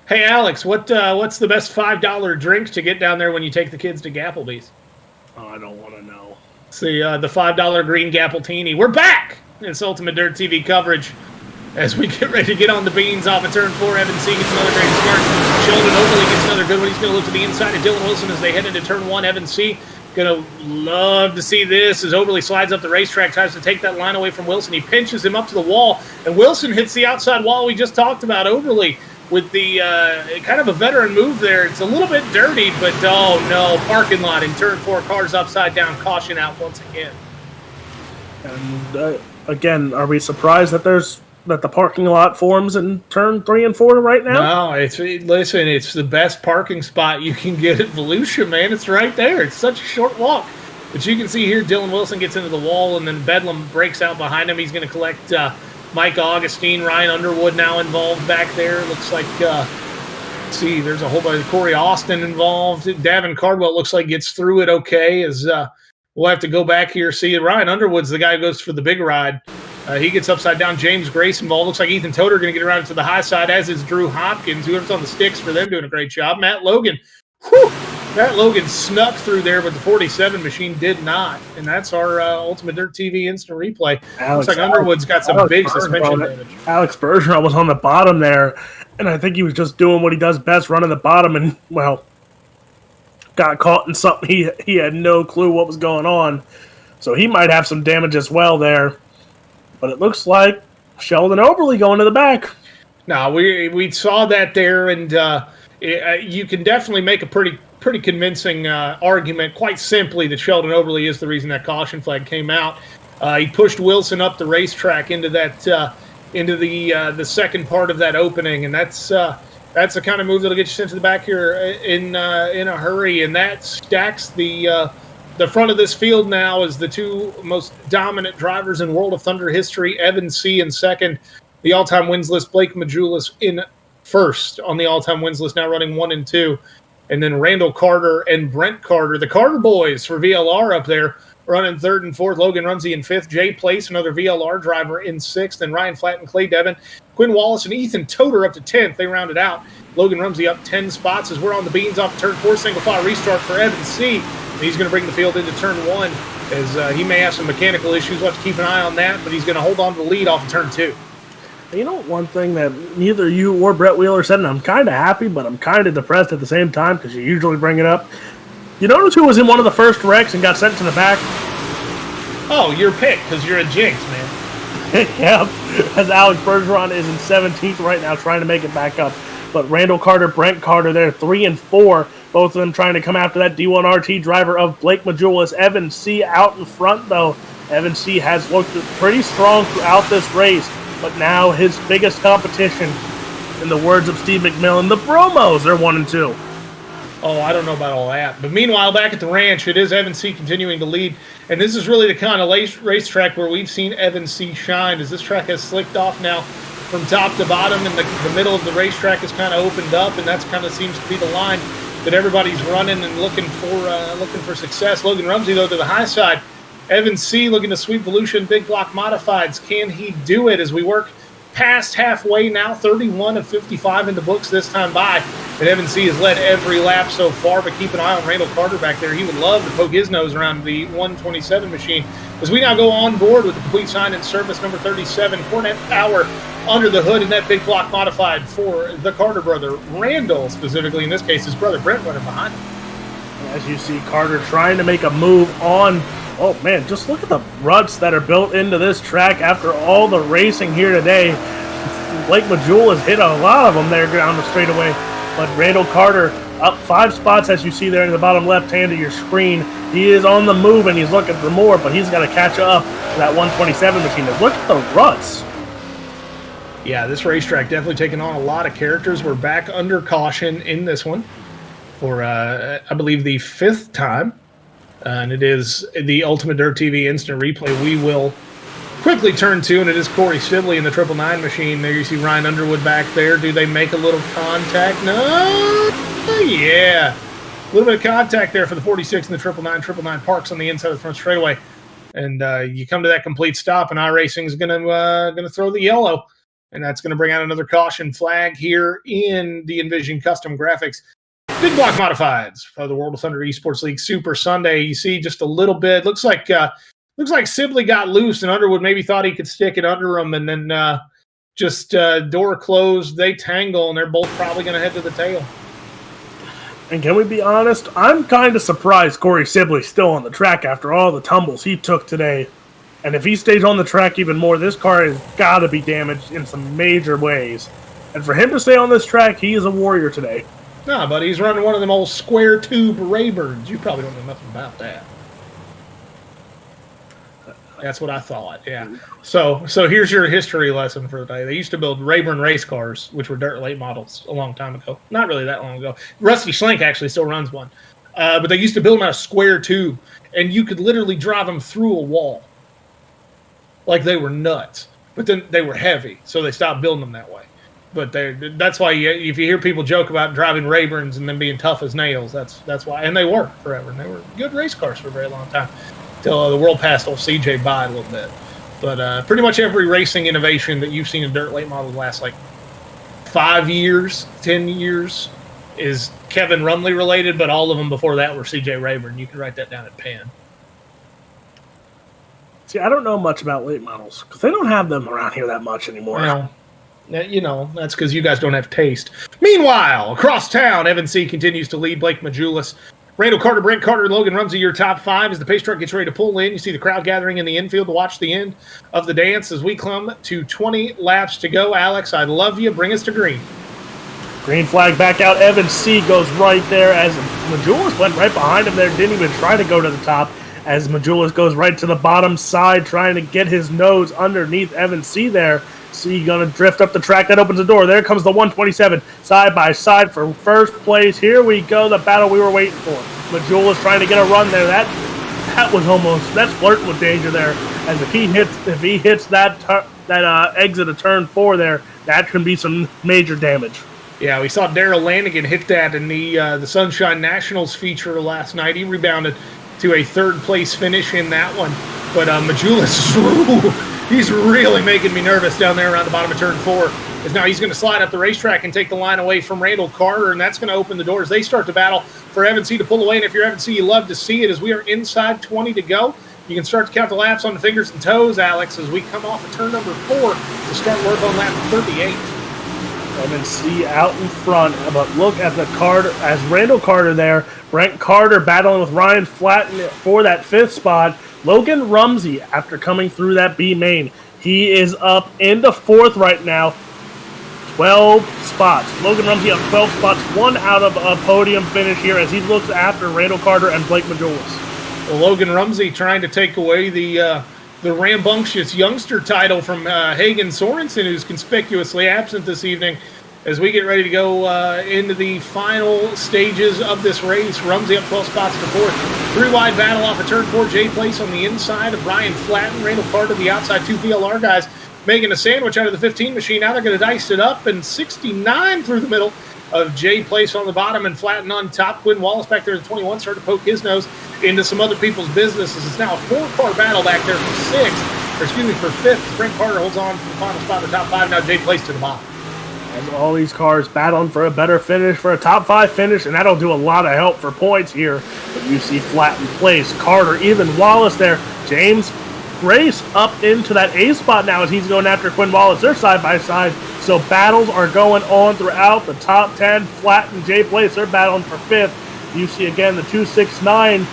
Hey, Alex, what's the best $5 drink to get down there when you take the kids to Gapplebees? Oh, I don't want to know. It's the $5 green Gappletini. We're back! It's Ultimate Dirt TV coverage. As we get ready to get on the beans off of turn 4, Evan C. gets another great start. Sheldon Overly gets another good one. He's going to look to the inside of Dylan Wilson as they head into turn 1. Evan C. going to love to see this as Overly slides up the racetrack, tries to take that line away from Wilson. He pinches him up to the wall, and Wilson hits the outside wall we just talked about. Overly with the kind of a veteran move there. It's a little bit dirty, but oh no, parking lot in turn 4, cars upside down, caution out once again. And again, are we surprised that the parking lot forms in turn 3 and 4 right now? No, it's the best parking spot you can get at Volusia, man. It's right there. It's such a short walk. But you can see here, Dylan Wilson gets into the wall, and then Bedlam breaks out behind him. He's going to collect Mike Augustine, Ryan Underwood now involved back there. Looks like, let's see, there's a whole bunch of Corey Austin involved. Davin Cardwell looks like gets through it okay. As we'll have to go back here, see Ryan Underwood's the guy who goes for the big ride. He gets upside down. James Grace involved. Looks like Ethan Toder going to get around to the high side, as is Drew Hopkins. Whoever's on the sticks for them doing a great job. Matt Logan snuck through there, but the 47 machine did not. And that's our Ultimate Dirt TV instant replay. Looks like Underwood's got some big suspension damage. Alex Bergeron was on the bottom there, and I think he was just doing what he does best, running the bottom, and, well, got caught in something. He had no clue what was going on. So he might have some damage as well there. But it looks like Sheldon Overly going to the back. No, we saw that there, and you can definitely make a pretty convincing argument, quite simply, that Sheldon Overly is the reason that caution flag came out. He pushed Wilson up the racetrack into that into the second part of that opening, and that's the kind of move that'll get you sent to the back here in a hurry, and that stacks the front of this field now is the 2 most dominant drivers in World of Thunder history. Evan C. in second, the all-time wins list. Blake Majulis in first on the all-time wins list, now running 1 and 2. And then Randall Carter and Brent Carter, the Carter boys for VLR up there, running 3rd and 4th. Logan Rumsey in 5th. Jay Place, another VLR driver, in 6th. And Ryan Flatt and Clay Devon, Quinn Wallace and Ethan Toder up to 10th. They rounded out. Logan Rumsey up 10 spots as we're on the beans off turn 4. Single file restart for Evan C. He's going to bring the field into turn 1 as he may have some mechanical issues. We'll have to keep an eye on that, but he's going to hold on to the lead off of turn 2. You know, one thing that neither you or Brett Wheeler said, and I'm kind of happy, but I'm kind of depressed at the same time because you usually bring it up. You notice who was in one of the first wrecks and got sent to the back? Oh, your pick, because you're a jinx, man. Yeah, as Alex Bergeron is in 17th right now trying to make it back up. But Randall Carter, Brent Carter, they're 3 and 4. Both of them trying to come after that D1RT driver of Blake Majulis. Evan C. out in front, though. Evan C. has looked pretty strong throughout this race, but now his biggest competition, in the words of Steve McMillan, the Bromos, they're 1 and 2. Oh, I don't know about all that. But meanwhile, back at the ranch, it is Evan C. continuing to lead. And this is really the kind of racetrack where we've seen Evan C. shine, as this track has slicked off now from top to bottom, and the middle of the racetrack is kind of opened up, and that's kind of seems to be the line that everybody's running and looking for success. Logan Rumsey, though, to the high side. Evan C. looking to sweep Volusia in big block modifieds. Can he do it as we work past halfway now? 31 of 55 in the books this time by. And Evan C. has led every lap so far, but keep an eye on Randall Carter back there. He would love to poke his nose around the 127 machine. As we now go on board with the complete sign and service number 37, Cornet Power under the hood in that big block modified for the Carter brother. Randall, specifically in this case, his brother Brent running behind him. As you see Carter trying to make a move on Oh man, just look at the ruts that are built into this track after all the racing here today. Blake Majula has hit a lot of them there down the straightaway, but Randall Carter up 5 spots, as you see there in the bottom left hand of your screen. He is on the move and he's looking for more, but he's got to catch up to that 127 machine. Look at the ruts. Yeah, this racetrack definitely taking on a lot of characters. We're back under caution in this one for, I believe, the 5th time. And it is the Ultimate Dirt TV instant replay we will quickly turn to, and it is Corey Sibley in the 999 machine. There you see Ryan Underwood back there. Do they make a little contact? No. Yeah. A little bit of contact there for the 46 and the 999 parks on the inside of the front straightaway. And you come to that complete stop, and iRacing is gonna throw the yellow. And that's going to bring out another caution flag here in the Nvizion Custom Graphics. Big block modifieds for the World of Thunder Esports League Super Sunday. You see just a little bit. Looks like Sibley got loose, and Underwood maybe thought he could stick it under him, and then just door closed. They tangle, and they're both probably going to head to the tail. And can we be honest? I'm kind of surprised Corey Sibley's still on the track after all the tumbles he took today. And if he stays on the track even more, this car has got to be damaged in some major ways. And for him to stay on this track, he is a warrior today. Nah, but he's running one of them old square tube Rayburns. You probably don't know nothing about that. That's what I thought, yeah. So here's your history lesson for the day. They used to build Rayburn race cars, which were dirt late models a long time ago. Not really that long ago. Rusty Schlenk actually still runs one. But they used to build them out of square tube, and you could literally drive them through a wall. Like they were nuts, but then they were heavy, so they stopped building them that way. But that's why if you hear people joke about driving Rayburns and them being tough as nails, that's why. And they were forever, and they were good race cars for a very long time, till the world passed old CJ by a little bit. But pretty much every racing innovation that you've seen in dirt late model the last like 5 years, 10 years is Kevin Rumley related, but all of them before that were CJ Rayburn. You can write that down at pen. See, I don't know much about late models because they don't have them around here that much anymore. Well, that's because you guys don't have taste. Meanwhile, across town, Evan C. continues to lead Blake Majulis. Randall Carter, Brent Carter, Logan Rumsey, your top 5 as the pace truck gets ready to pull in. You see the crowd gathering in the infield to watch the end of the dance as we come to 20 laps to go. Alex, I love you. Bring us to green. Green flag back out. Evan C. goes right there as Majulis went right behind him there. Didn't even try to go to the top. As Majulis goes right to the bottom side, trying to get his nose underneath Evan C. there. C going to drift up the track. That opens the door. There comes the 127 side by side for first place. Here we go, the battle we were waiting for. Majulis trying to get a run there. That was that's flirting with danger there. As if he hits that exit of turn 4 there, that can be some major damage. Yeah, we saw Darrell Lanigan hit that in the Sunshine Nationals feature last night. He rebounded to a 3rd place finish in that one. But Majulis, he's really making me nervous down there around the bottom of turn 4. As now he's going to slide up the racetrack and take the line away from Randall Carter, and that's going to open the doors. They start to battle for Evan C. to pull away, and if you're Evan C., you love to see it as we are inside 20 to go. You can start to count the laps on the fingers and toes, Alex, as we come off of turn number 4 to start work on lap 38. Evan C. out in front, but look at the Carter as Randall Carter there. Brent Carter battling with Ryan Flatten for that 5th spot. Logan Rumsey, after coming through that B main, he is up into 4th right now. 12 spots. Logan Rumsey up 12 spots, 1 out of a podium finish here as he looks after Randall Carter and Blake Majulis. Well, Logan Rumsey trying to take away the rambunctious youngster title from Hagen Sorensen, who's conspicuously absent this evening. As we get ready to go into the final stages of this race, Rumsey up 12 spots to 4th. 3-wide battle off of turn 4. Jay Place on the inside of Ryan Flatten. Randall Carter, the outside 2 VLR guys, making a sandwich out of the 15 machine. Now they're going to dice it up, and 69 through the middle of Jay Place on the bottom and Flatten on top. Quinn Wallace back there at 21 started to poke his nose into some other people's businesses. It's now a 4-car battle back there for 5th. Brent Carter holds on to the final spot in the top 5. Now Jay Place to the bottom. As all these cars battling for a better finish, for a top 5 finish, and that'll do a lot of help for points here. But you see Flatten Place, Carter, even Wallace there. James Grace up into that A spot now as he's going after Quinn Wallace. They're side by side. So battles are going on throughout the top 10. Flatten, Jay Place, they're battling for 5th. You see again the 269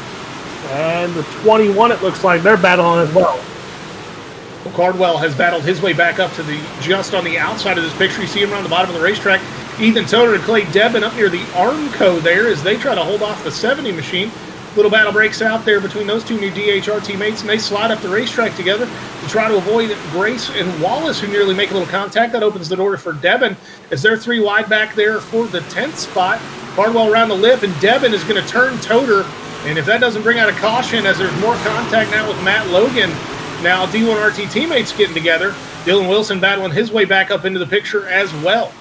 And the 21, it looks like they're battling as well. Well, Cardwell has battled his way back up to just on the outside of this picture. You see him around the bottom of the racetrack. Ethan Toner and Clay Debin up near the Armco there as they try to hold off the 70 machine. Little battle breaks out there between those two new DHR teammates, and they slide up the racetrack together to try to avoid Grace and Wallace, who nearly make a little contact. That opens the door for Debin as they're 3 wide back there for the 10th spot. Cardwell around the lip, and Debin is going to turn Toter. And if that doesn't bring out a caution, as there's more contact now with Matt Logan, now D1RT teammates getting together. Dylan Wilson battling his way back up into the picture as well.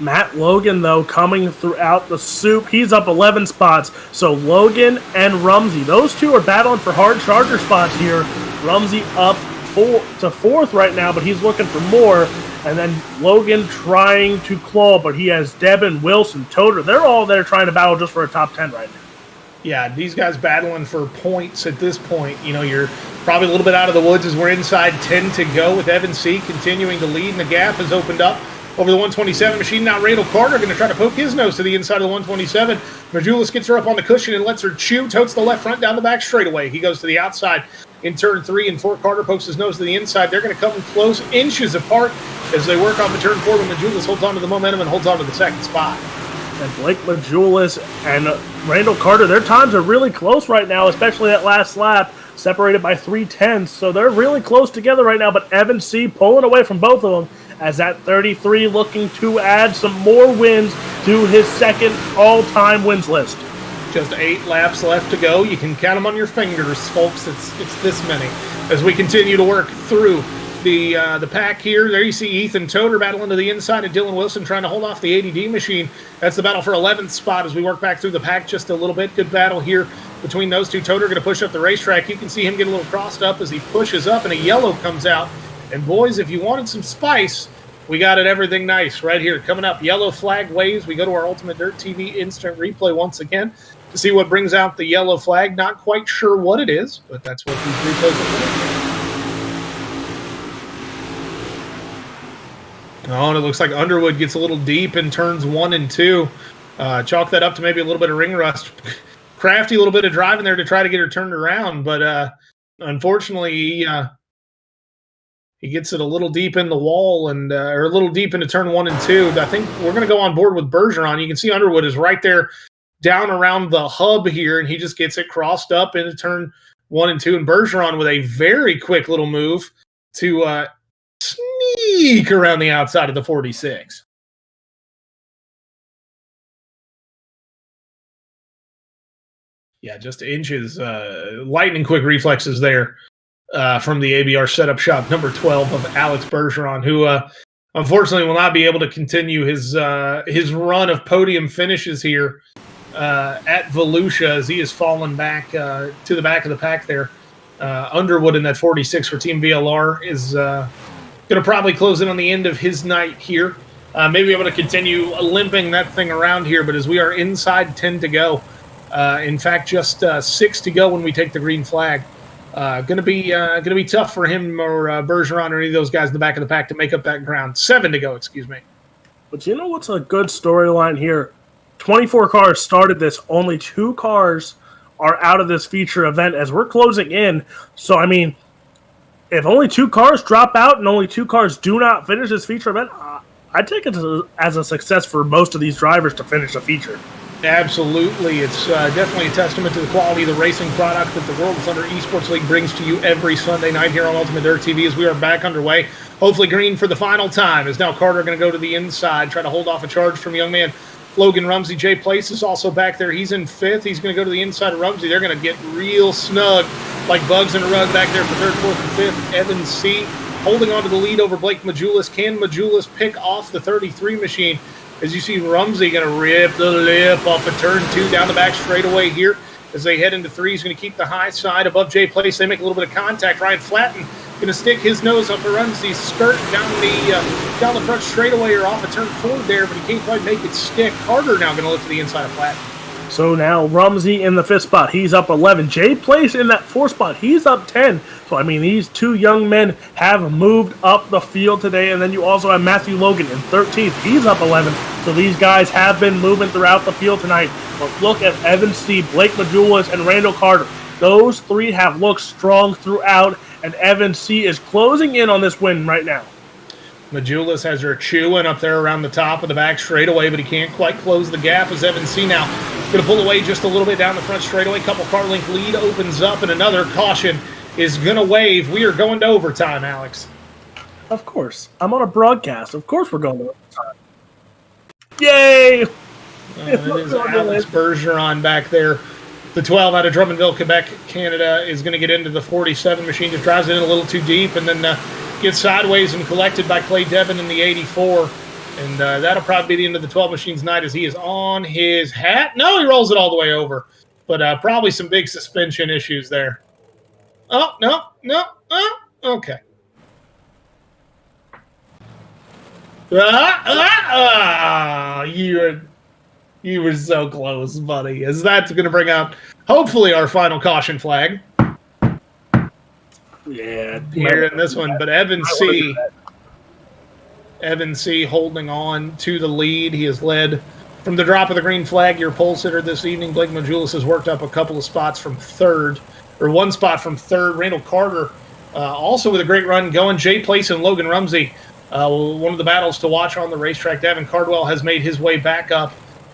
Matt Logan, though, coming throughout the soup. He's up 11 spots. So Logan and Rumsey, those two are battling for hard charger spots here. Rumsey up to 4th right now, but he's looking for more. And then Logan trying to claw, but he has Debin, Wilson, Toter. They're all there trying to battle just for a top 10 right now. Yeah, these guys battling for points at this point. You know, you're probably a little bit out of the woods as we're inside 10 to go with Evan C. continuing to lead, and the gap has opened up over the 127 machine. Now Randall Carter going to try to poke his nose to the inside of the 127. Majulis gets her up on the cushion and lets her chew, totes the left front down the back straightaway. He goes to the outside in turn 3, and 4. Carter pokes his nose to the inside. They're going to come close, inches apart, as they work off the turn 4, when Majulis holds on to the momentum and holds on to the second spot. And Blake Majulis and Randall Carter, their times are really close right now, especially that last lap, separated by 3/10. So they're really close together right now, but Evan C. pulling away from both of them, as that 33 looking to add some more wins to his second all-time wins list. Just 8 laps left to go. You can count them on your fingers, folks. It's this many. As we continue to work through the pack here, there you see Ethan Toter battling to the inside, and Dylan Wilson trying to hold off the ADD machine. That's the battle for 11th spot as we work back through the pack just a little bit. Good battle here between those two. Toter going to push up the racetrack. You can see him get a little crossed up as he pushes up, and a yellow comes out. And boys, if you wanted some spice, we got it. Everything nice right here. Coming up, yellow flag waves. We go to our Ultimate Dirt TV instant replay once again to see what brings out the yellow flag. Not quite sure what it is, but that's what these replays are for. Oh, and it looks like Underwood gets a little deep in turns 1 and 2. Chalk that up to maybe a little bit of ring rust. Crafty little bit of driving there to try to get her turned around, but unfortunately, he gets it a little deep in the wall and or a little deep into turn 1 and 2. I think we're going to go on board with Bergeron. You can see Underwood is right there down around the hub here, and he just gets it crossed up into turn 1 and 2. And Bergeron with a very quick little move to sneak around the outside of the 46. Yeah, just inches. Lightning quick reflexes there. From the ABR setup shop, number 12 of Alex Bergeron, who unfortunately will not be able to continue his run of podium finishes here at Volusia, as he has fallen back to the back of the pack there. Underwood in that 46 for Team VLR is going to probably close in on the end of his night here. Maybe able to continue limping that thing around here, but as we are inside 10 to go, in fact, just 6 to go when we take the green flag. Gonna be tough for him or Bergeron or any of those guys in the back of the pack to make up that ground. 7 to go, excuse me. But you know what's a good storyline here? 24 cars started this. Only 2 cars are out of this feature event as we're closing in. So, I mean, if only 2 cars drop out and only 2 cars do not finish this feature event, I take it as a success for most of these drivers to finish a feature. Absolutely. It's definitely a testament to the quality of the racing product that the World of Thunder Esports League brings to you every Sunday night here on Ultimate Dirt TV as we are back underway. Hopefully green for the final time, as now Carter going to go to the inside, try to hold off a charge from young man Logan Rumsey. Jay Place is also back there. He's in 5th. He's going to go to the inside of Rumsey. They're going to get real snug like bugs in a rug back there for 3rd, 4th, and 5th. Evan C. holding on to the lead over Blake Majulis. Can Majulis pick off the 33 machine? As you see Rumsey going to rip the lip off of turn 2 down the back straightaway here. As they head into 3, he's going to keep the high side above Jay Place. They make a little bit of contact. Ryan Flatten going to stick his nose up Rumsey's skirt down the front straightaway or off of turn 4 there, but he can't quite make it stick. Carter now going to look to the inside of Flatten. So now Rumsey in the 5th spot. He's up 11. Jay Place in that 4th spot. He's up 10. So, I mean, these 2 young men have moved up the field today. And then you also have Matthew Logan in 13th. He's up 11. So these guys have been moving throughout the field tonight. But look at Evan C., Blake Majulis, and Randall Carter. Those three have looked strong throughout, and Evan C. is closing in on this win right now. Majulis has her chewing up there around the top of the back straightaway, but he can't quite close the gap as Evan C. now going to pull away just a little bit down the front straightaway. Couple car length lead opens up, and another caution is going to wave. We are going to overtime, Alex. Of course. I'm on a broadcast. Of course we're going to overtime. Yay! It is Alex Bergeron back there. The 12 out of Drummondville, Quebec, Canada is going to get into the 47 machine. Just drives it in a little too deep and then gets sideways and collected by Clay Devon in the 84. And that'll probably be the end of the 12 machine's night as he is on his hat. No, he rolls it all the way over. But probably some big suspension issues there. Oh, no. Okay. You were so close, buddy. As that's going to bring out, hopefully, our final caution flag. Yeah. Here in this one. But Evan C. holding on to the lead. He has led from the drop of the green flag. Your pole sitter this evening, Blake Majulis, has worked up a couple of spots from third, or one spot from third. Randall Carter also with a great run going. Jay Place and Logan Rumsey, one of the battles to watch on the racetrack. Davin Cardwell has made his way back up,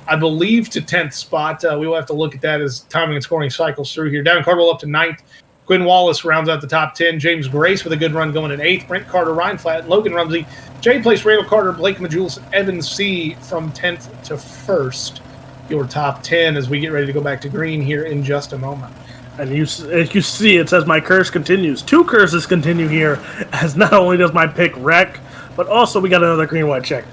I believe, to 10th spot. We will have to look at that as timing and scoring cycles through here. Davin Cardwell up to 9th. Quinn Wallace rounds out the top 10. James Grace with a good run going in 8th. Brent Carter, Ryan Flatt, Logan Rumsey, Jay Place, Randall Carter, Blake Majulis, Evan C. from 10th to 1st. Your top 10 as we get ready to go back to green here in just a moment. And you see, it says my curse continues. 2 curses continue here, as not only does my pick wreck, but also we got another green-white checker.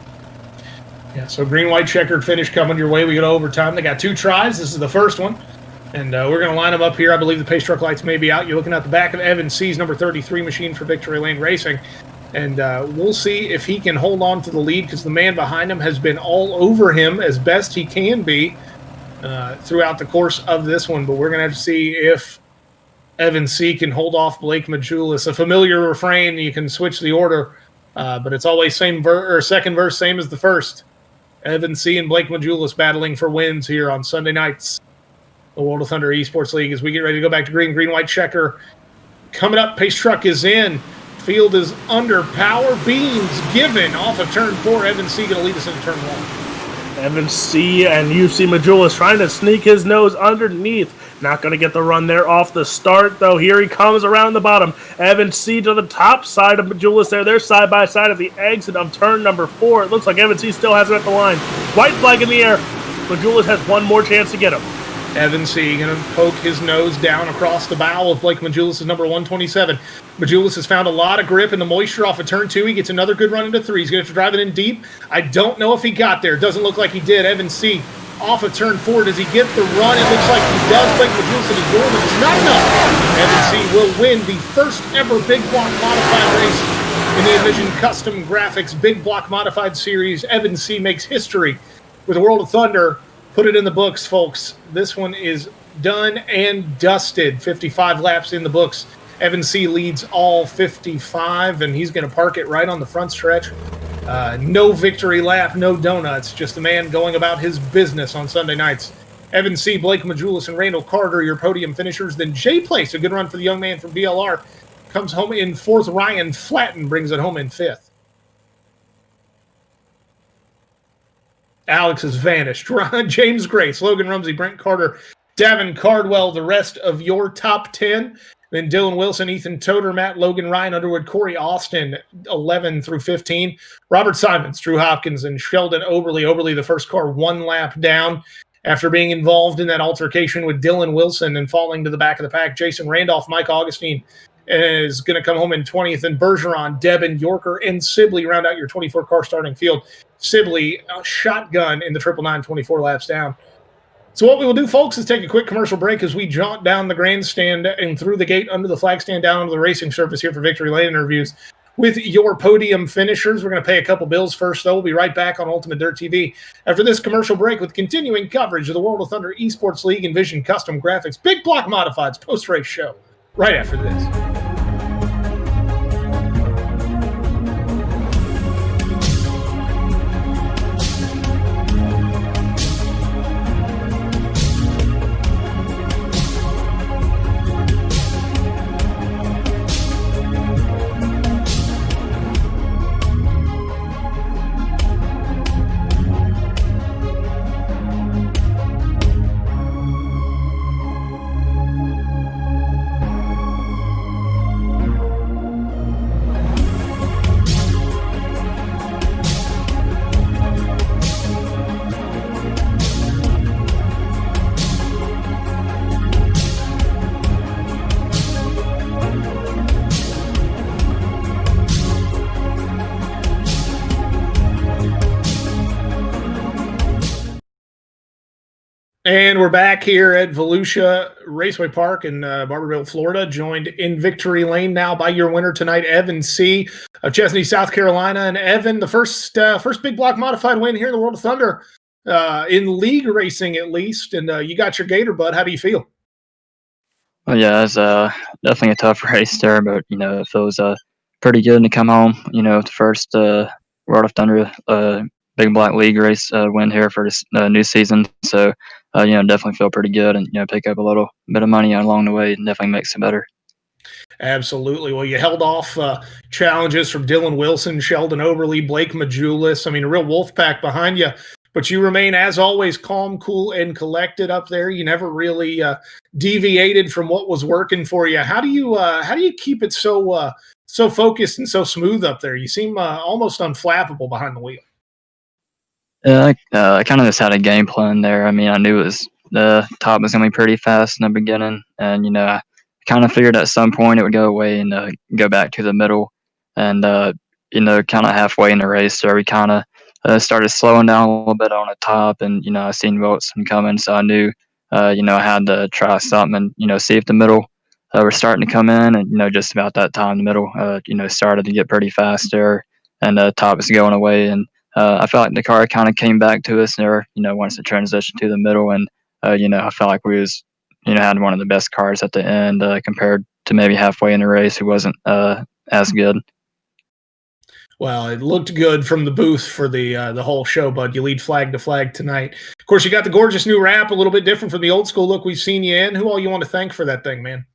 Yeah, so green-white checkered finish coming your way. We go to overtime. They got 2 tries. This is the first one. And we're going to line them up here. I believe the pace truck lights may be out. You're looking at the back of Evan C's number 33 machine for Victory Lane Racing. And we'll see if he can hold on to the lead because the man behind him has been all over him as best he can be throughout the course of this one. But we're going to have to see if Evan C can hold off Blake Majulis. A familiar refrain, you can switch the order, but it's always second verse, same as the first. Evan C and Blake Majulis battling for wins here on Sunday nights. The World of Thunder Esports League as we get ready to go back to green-white checker. Coming up, pace truck is in. Field is under. Power beams given off of turn 4. Evan C going to lead us into turn 1. Evan C and UC Majulis trying to sneak his nose underneath. Not going to get the run there off the start, though. Here he comes around the bottom. Evan C to the top side of Majulis there. They're side by side at the exit of turn number 4. It looks like Evan C still has it at the line. White flag in the air. Majulis has one more chance to get him. Evan C going to poke his nose down across the bow of Blake Majulis' number 127. Majulis has found a lot of grip in the moisture off of turn 2. He gets another good run into 3. He's going to have to drive it in deep. I don't know if he got there. Doesn't look like he did. Evan C off of turn 4. Does he get the run? It looks like he does. Blake Majulis is doing it. It's not enough. Evan C will win the first ever Big Block Modified race in the Nvizion Custom Graphics Big Block Modified Series. Evan C makes history with the World of Thunder. Put it in the books, folks. This one is done and dusted. 55 laps in the books. Evan C leads all 55, and he's going to park it right on the front stretch. No victory lap, no donuts. Just a man going about his business on Sunday nights. Evan C, Blake Majulis, and Randall Carter, your podium finishers. Then Jay Place, a good run for the young man from BLR, comes home in 4th. Ryan Flatten brings it home in 5th. Alex has vanished. James Grace, Logan Rumsey, Brent Carter, Davin Cardwell, the rest of your top 10. Then Dylan Wilson, Ethan Toder, Matt Logan, Ryan Underwood, Corey Austin, 11 through 15. Robert Simons, Drew Hopkins, and Sheldon Oberly. Oberly, the first car, 1 lap down after being involved in that altercation with Dylan Wilson and falling to the back of the pack. Jason Randolph, Mike Augustine is going to come home in 20th. And Bergeron, Devin, Yorker, and Sibley round out your 24-car starting field. Sibley, shotgun in the 999, 24 laps down. So what we will do, folks, is take a quick commercial break as we jaunt down the grandstand and through the gate under the flag stand down onto the racing surface here for Victory Lane interviews with your podium finishers. We're going to pay a couple bills first, though. We'll be right back on Ultimate Dirt TV after this commercial break with continuing coverage of the World of Thunder Esports League and Nvizion Custom Graphics Big Block Modifieds post-race show right after this. And we're back here at Volusia Raceway Park in Barberville, Florida, joined in victory lane now by your winner tonight, Evan C. of Chesney, South Carolina. And Evan, the first big block modified win here in the World of Thunder, in league racing at least. And you got your Gator, bud. How do you feel? Well, yeah, it's definitely a tough race there, but it feels pretty good to come home. The first World of Thunder Big Black League race win here for this new season. So definitely feel pretty good, and pick up a little bit of money along the way, and definitely makes it better. Absolutely. Well, you held off challenges from Dylan Wilson, Sheldon Oberly, Blake Majulis. I mean, a real wolf pack behind you. But you remain, as always, calm, cool, and collected up there. You never really deviated from what was working for you. How do you keep it so focused and so smooth up there? You seem almost unflappable behind the wheel. Yeah, I kind of just had a game plan there. I mean, I knew the top was going to be pretty fast in the beginning, and I kind of figured at some point it would go away and go back to the middle, and kind of halfway in the race, so we kind of started slowing down a little bit on the top, and I seen Wilson coming, so I knew I had to try something and see if the middle were starting to come in, and just about that time the middle started to get pretty fast there, and the top was going away, and I felt like the car kind of came back to us there, once the transition to the middle, and I felt like we was had one of the best cars at the end compared to maybe halfway in the race who wasn't as good. Well, it looked good from the booth for the whole show, bud. You lead flag to flag tonight. Of course, you got the gorgeous new wrap, a little bit different from the old school look we've seen you in. Who all you want to thank for that thing, man?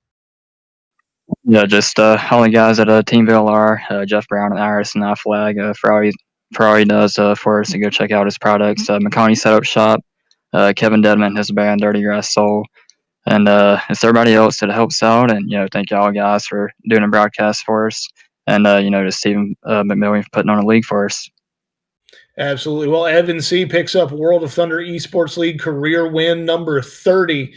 Yeah, just all the guys at Team VLR, Jeff Brown and Iris and iFlag for all he does for us to go check out his products. McConaughey Setup Shop, Kevin Dedman, his band Dirty Grass Soul, and it's everybody else that helps out. And thank y'all guys for doing a broadcast for us, and just Stephen McMillan for putting on a league for us. Absolutely. Well, Evan C. picks up World of Thunder Esports League career win number 30.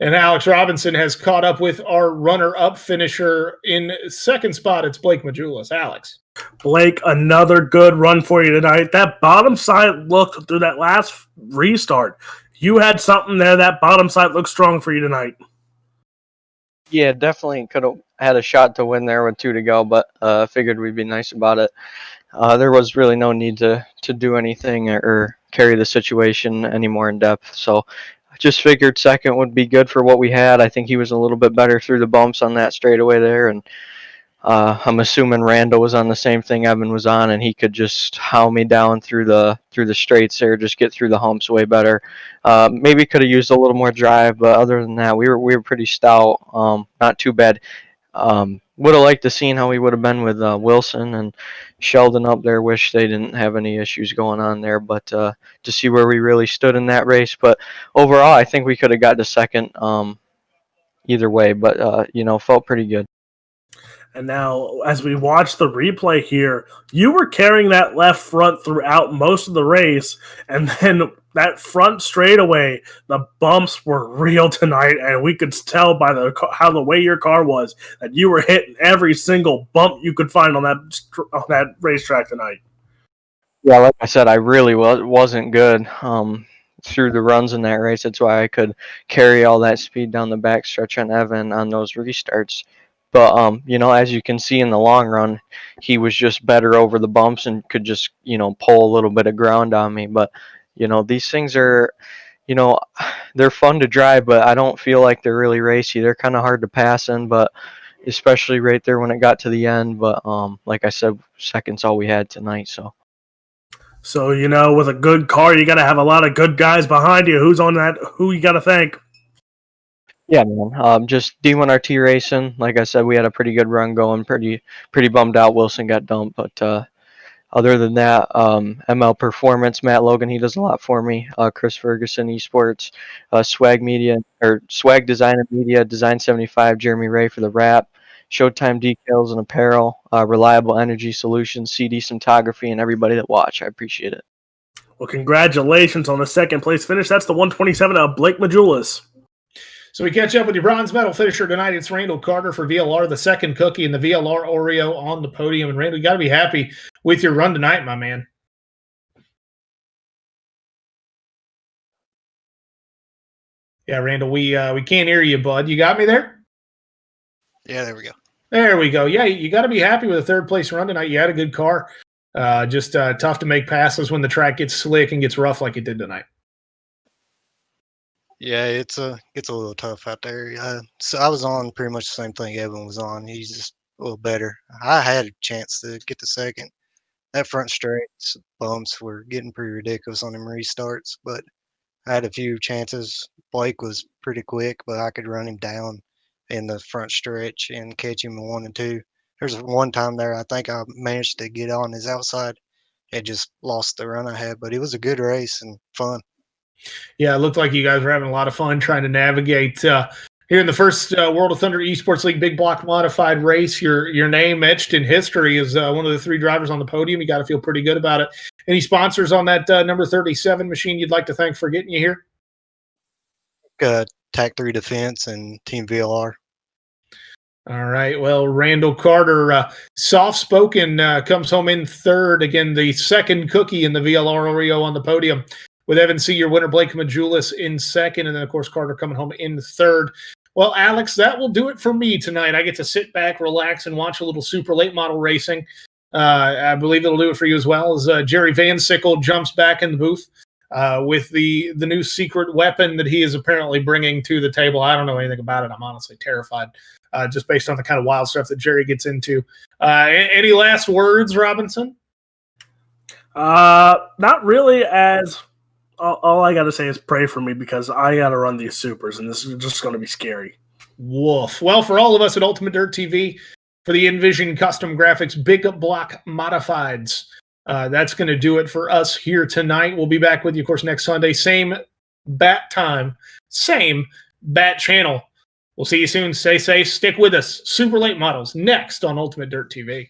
And Alex Robinson has caught up with our runner-up finisher in second spot. It's Blake Majulis. Alex. Blake, another good run for you tonight. That bottom side look through that last restart. You had something there. That bottom side looked strong for you tonight. Yeah, definitely could have had a shot to win there with 2 to go, but figured we'd be nice about it. There was really no need to do anything or carry the situation any more in depth. So I just figured second would be good for what we had. I think he was a little bit better through the bumps on that straightaway there, and I'm assuming Randall was on the same thing Evan was on, and he could just howl me down through the straights there, just get through the humps way better. Maybe could have used a little more drive, but other than that, we were pretty stout. Not too bad. Would have liked to seen how he would have been with Wilson and Sheldon up there. Wish they didn't have any issues going on there, but to see where we really stood in that race. But overall, I think we could have got to second either way, but felt pretty good. And now, as we watch the replay here, you were carrying that left front throughout most of the race, and then that front straightaway, the bumps were real tonight, and we could tell by how the way your car was that you were hitting every single bump you could find on that racetrack tonight. Yeah, like I said, I really wasn't good through the runs in that race. That's why I could carry all that speed down the backstretch on Evan on those restarts. But as you can see in the long run, he was just better over the bumps and could just pull a little bit of ground on me. But these things are they're fun to drive, but I don't feel like they're really racy. They're kind of hard to pass in, but especially right there when it got to the end. But like I said, second's all we had tonight. So with a good car, you got to have a lot of good guys behind you. Who's on that? Who you got to thank? Yeah, man. Just D1RT Racing. Like I said, we had a pretty good run going. Pretty bummed out Wilson got dumped, but other than that, ML Performance, Matt Logan, he does a lot for me. Chris Ferguson, Esports, Swag Media or Swag Design and Media, Design 75, Jeremy Ray for the wrap, Showtime Decals and Apparel, Reliable Energy Solutions, CD Cinematography, and everybody that watch. I appreciate it. Well, congratulations on the second place finish. That's the 127 of Blake Majulis. So we catch up with your bronze medal finisher tonight. It's Randall Carter for VLR, the second cookie, and the VLR Oreo on the podium. And Randall, you got to be happy with your run tonight, my man. Yeah, Randall, we can't hear you, bud. You got me there? Yeah, there we go. There we go. Yeah, you got to be happy with a third place run tonight. You had a good car. Just tough to make passes when the track gets slick and gets rough like it did tonight. Yeah, gets a little tough out there. So I was on pretty much the same thing Evan was on. He's just a little better. I had a chance to get the second. That front straight bumps were getting pretty ridiculous on them restarts, but I had a few chances. Blake was pretty quick, but I could run him down in the front stretch and catch him in 1 and 2. There's one time there I think I managed to get on his outside. It just lost the run I had, but it was a good race and fun. Yeah, it looked like you guys were having a lot of fun trying to navigate here in the first World of Thunder Esports League Big Block Modified race. Your name etched in history as one of the 3 drivers on the podium. You got to feel pretty good about it. Any sponsors on that number 37 machine you'd like to thank for getting you here? TAC 3 Defense and Team VLR. All right. Well, Randall Carter, soft-spoken, comes home in third. Again, the second cookie in the VLR Oreo on the podium, with Evan C., your winner, Blake Majulis, in second, and then, of course, Carter coming home in third. Well, Alex, that will do it for me tonight. I get to sit back, relax, and watch a little super late model racing. I believe it'll do it for you as well, as Jerry Van Sickle jumps back in the booth with the new secret weapon that he is apparently bringing to the table. I don't know anything about it. I'm honestly terrified, just based on the kind of wild stuff that Jerry gets into. Any last words, Robinson? Not really. As all I got to say is pray for me, because I got to run these supers, and this is just going to be scary. Woof. Well, for all of us at Ultimate Dirt TV, for the Nvizion Custom Graphics Big Block Modifieds, that's going to do it for us here tonight. We'll be back with you, of course, next Sunday. Same bat time, same bat channel. We'll see you soon. Stay safe. Stick with us. Super late models next on Ultimate Dirt TV.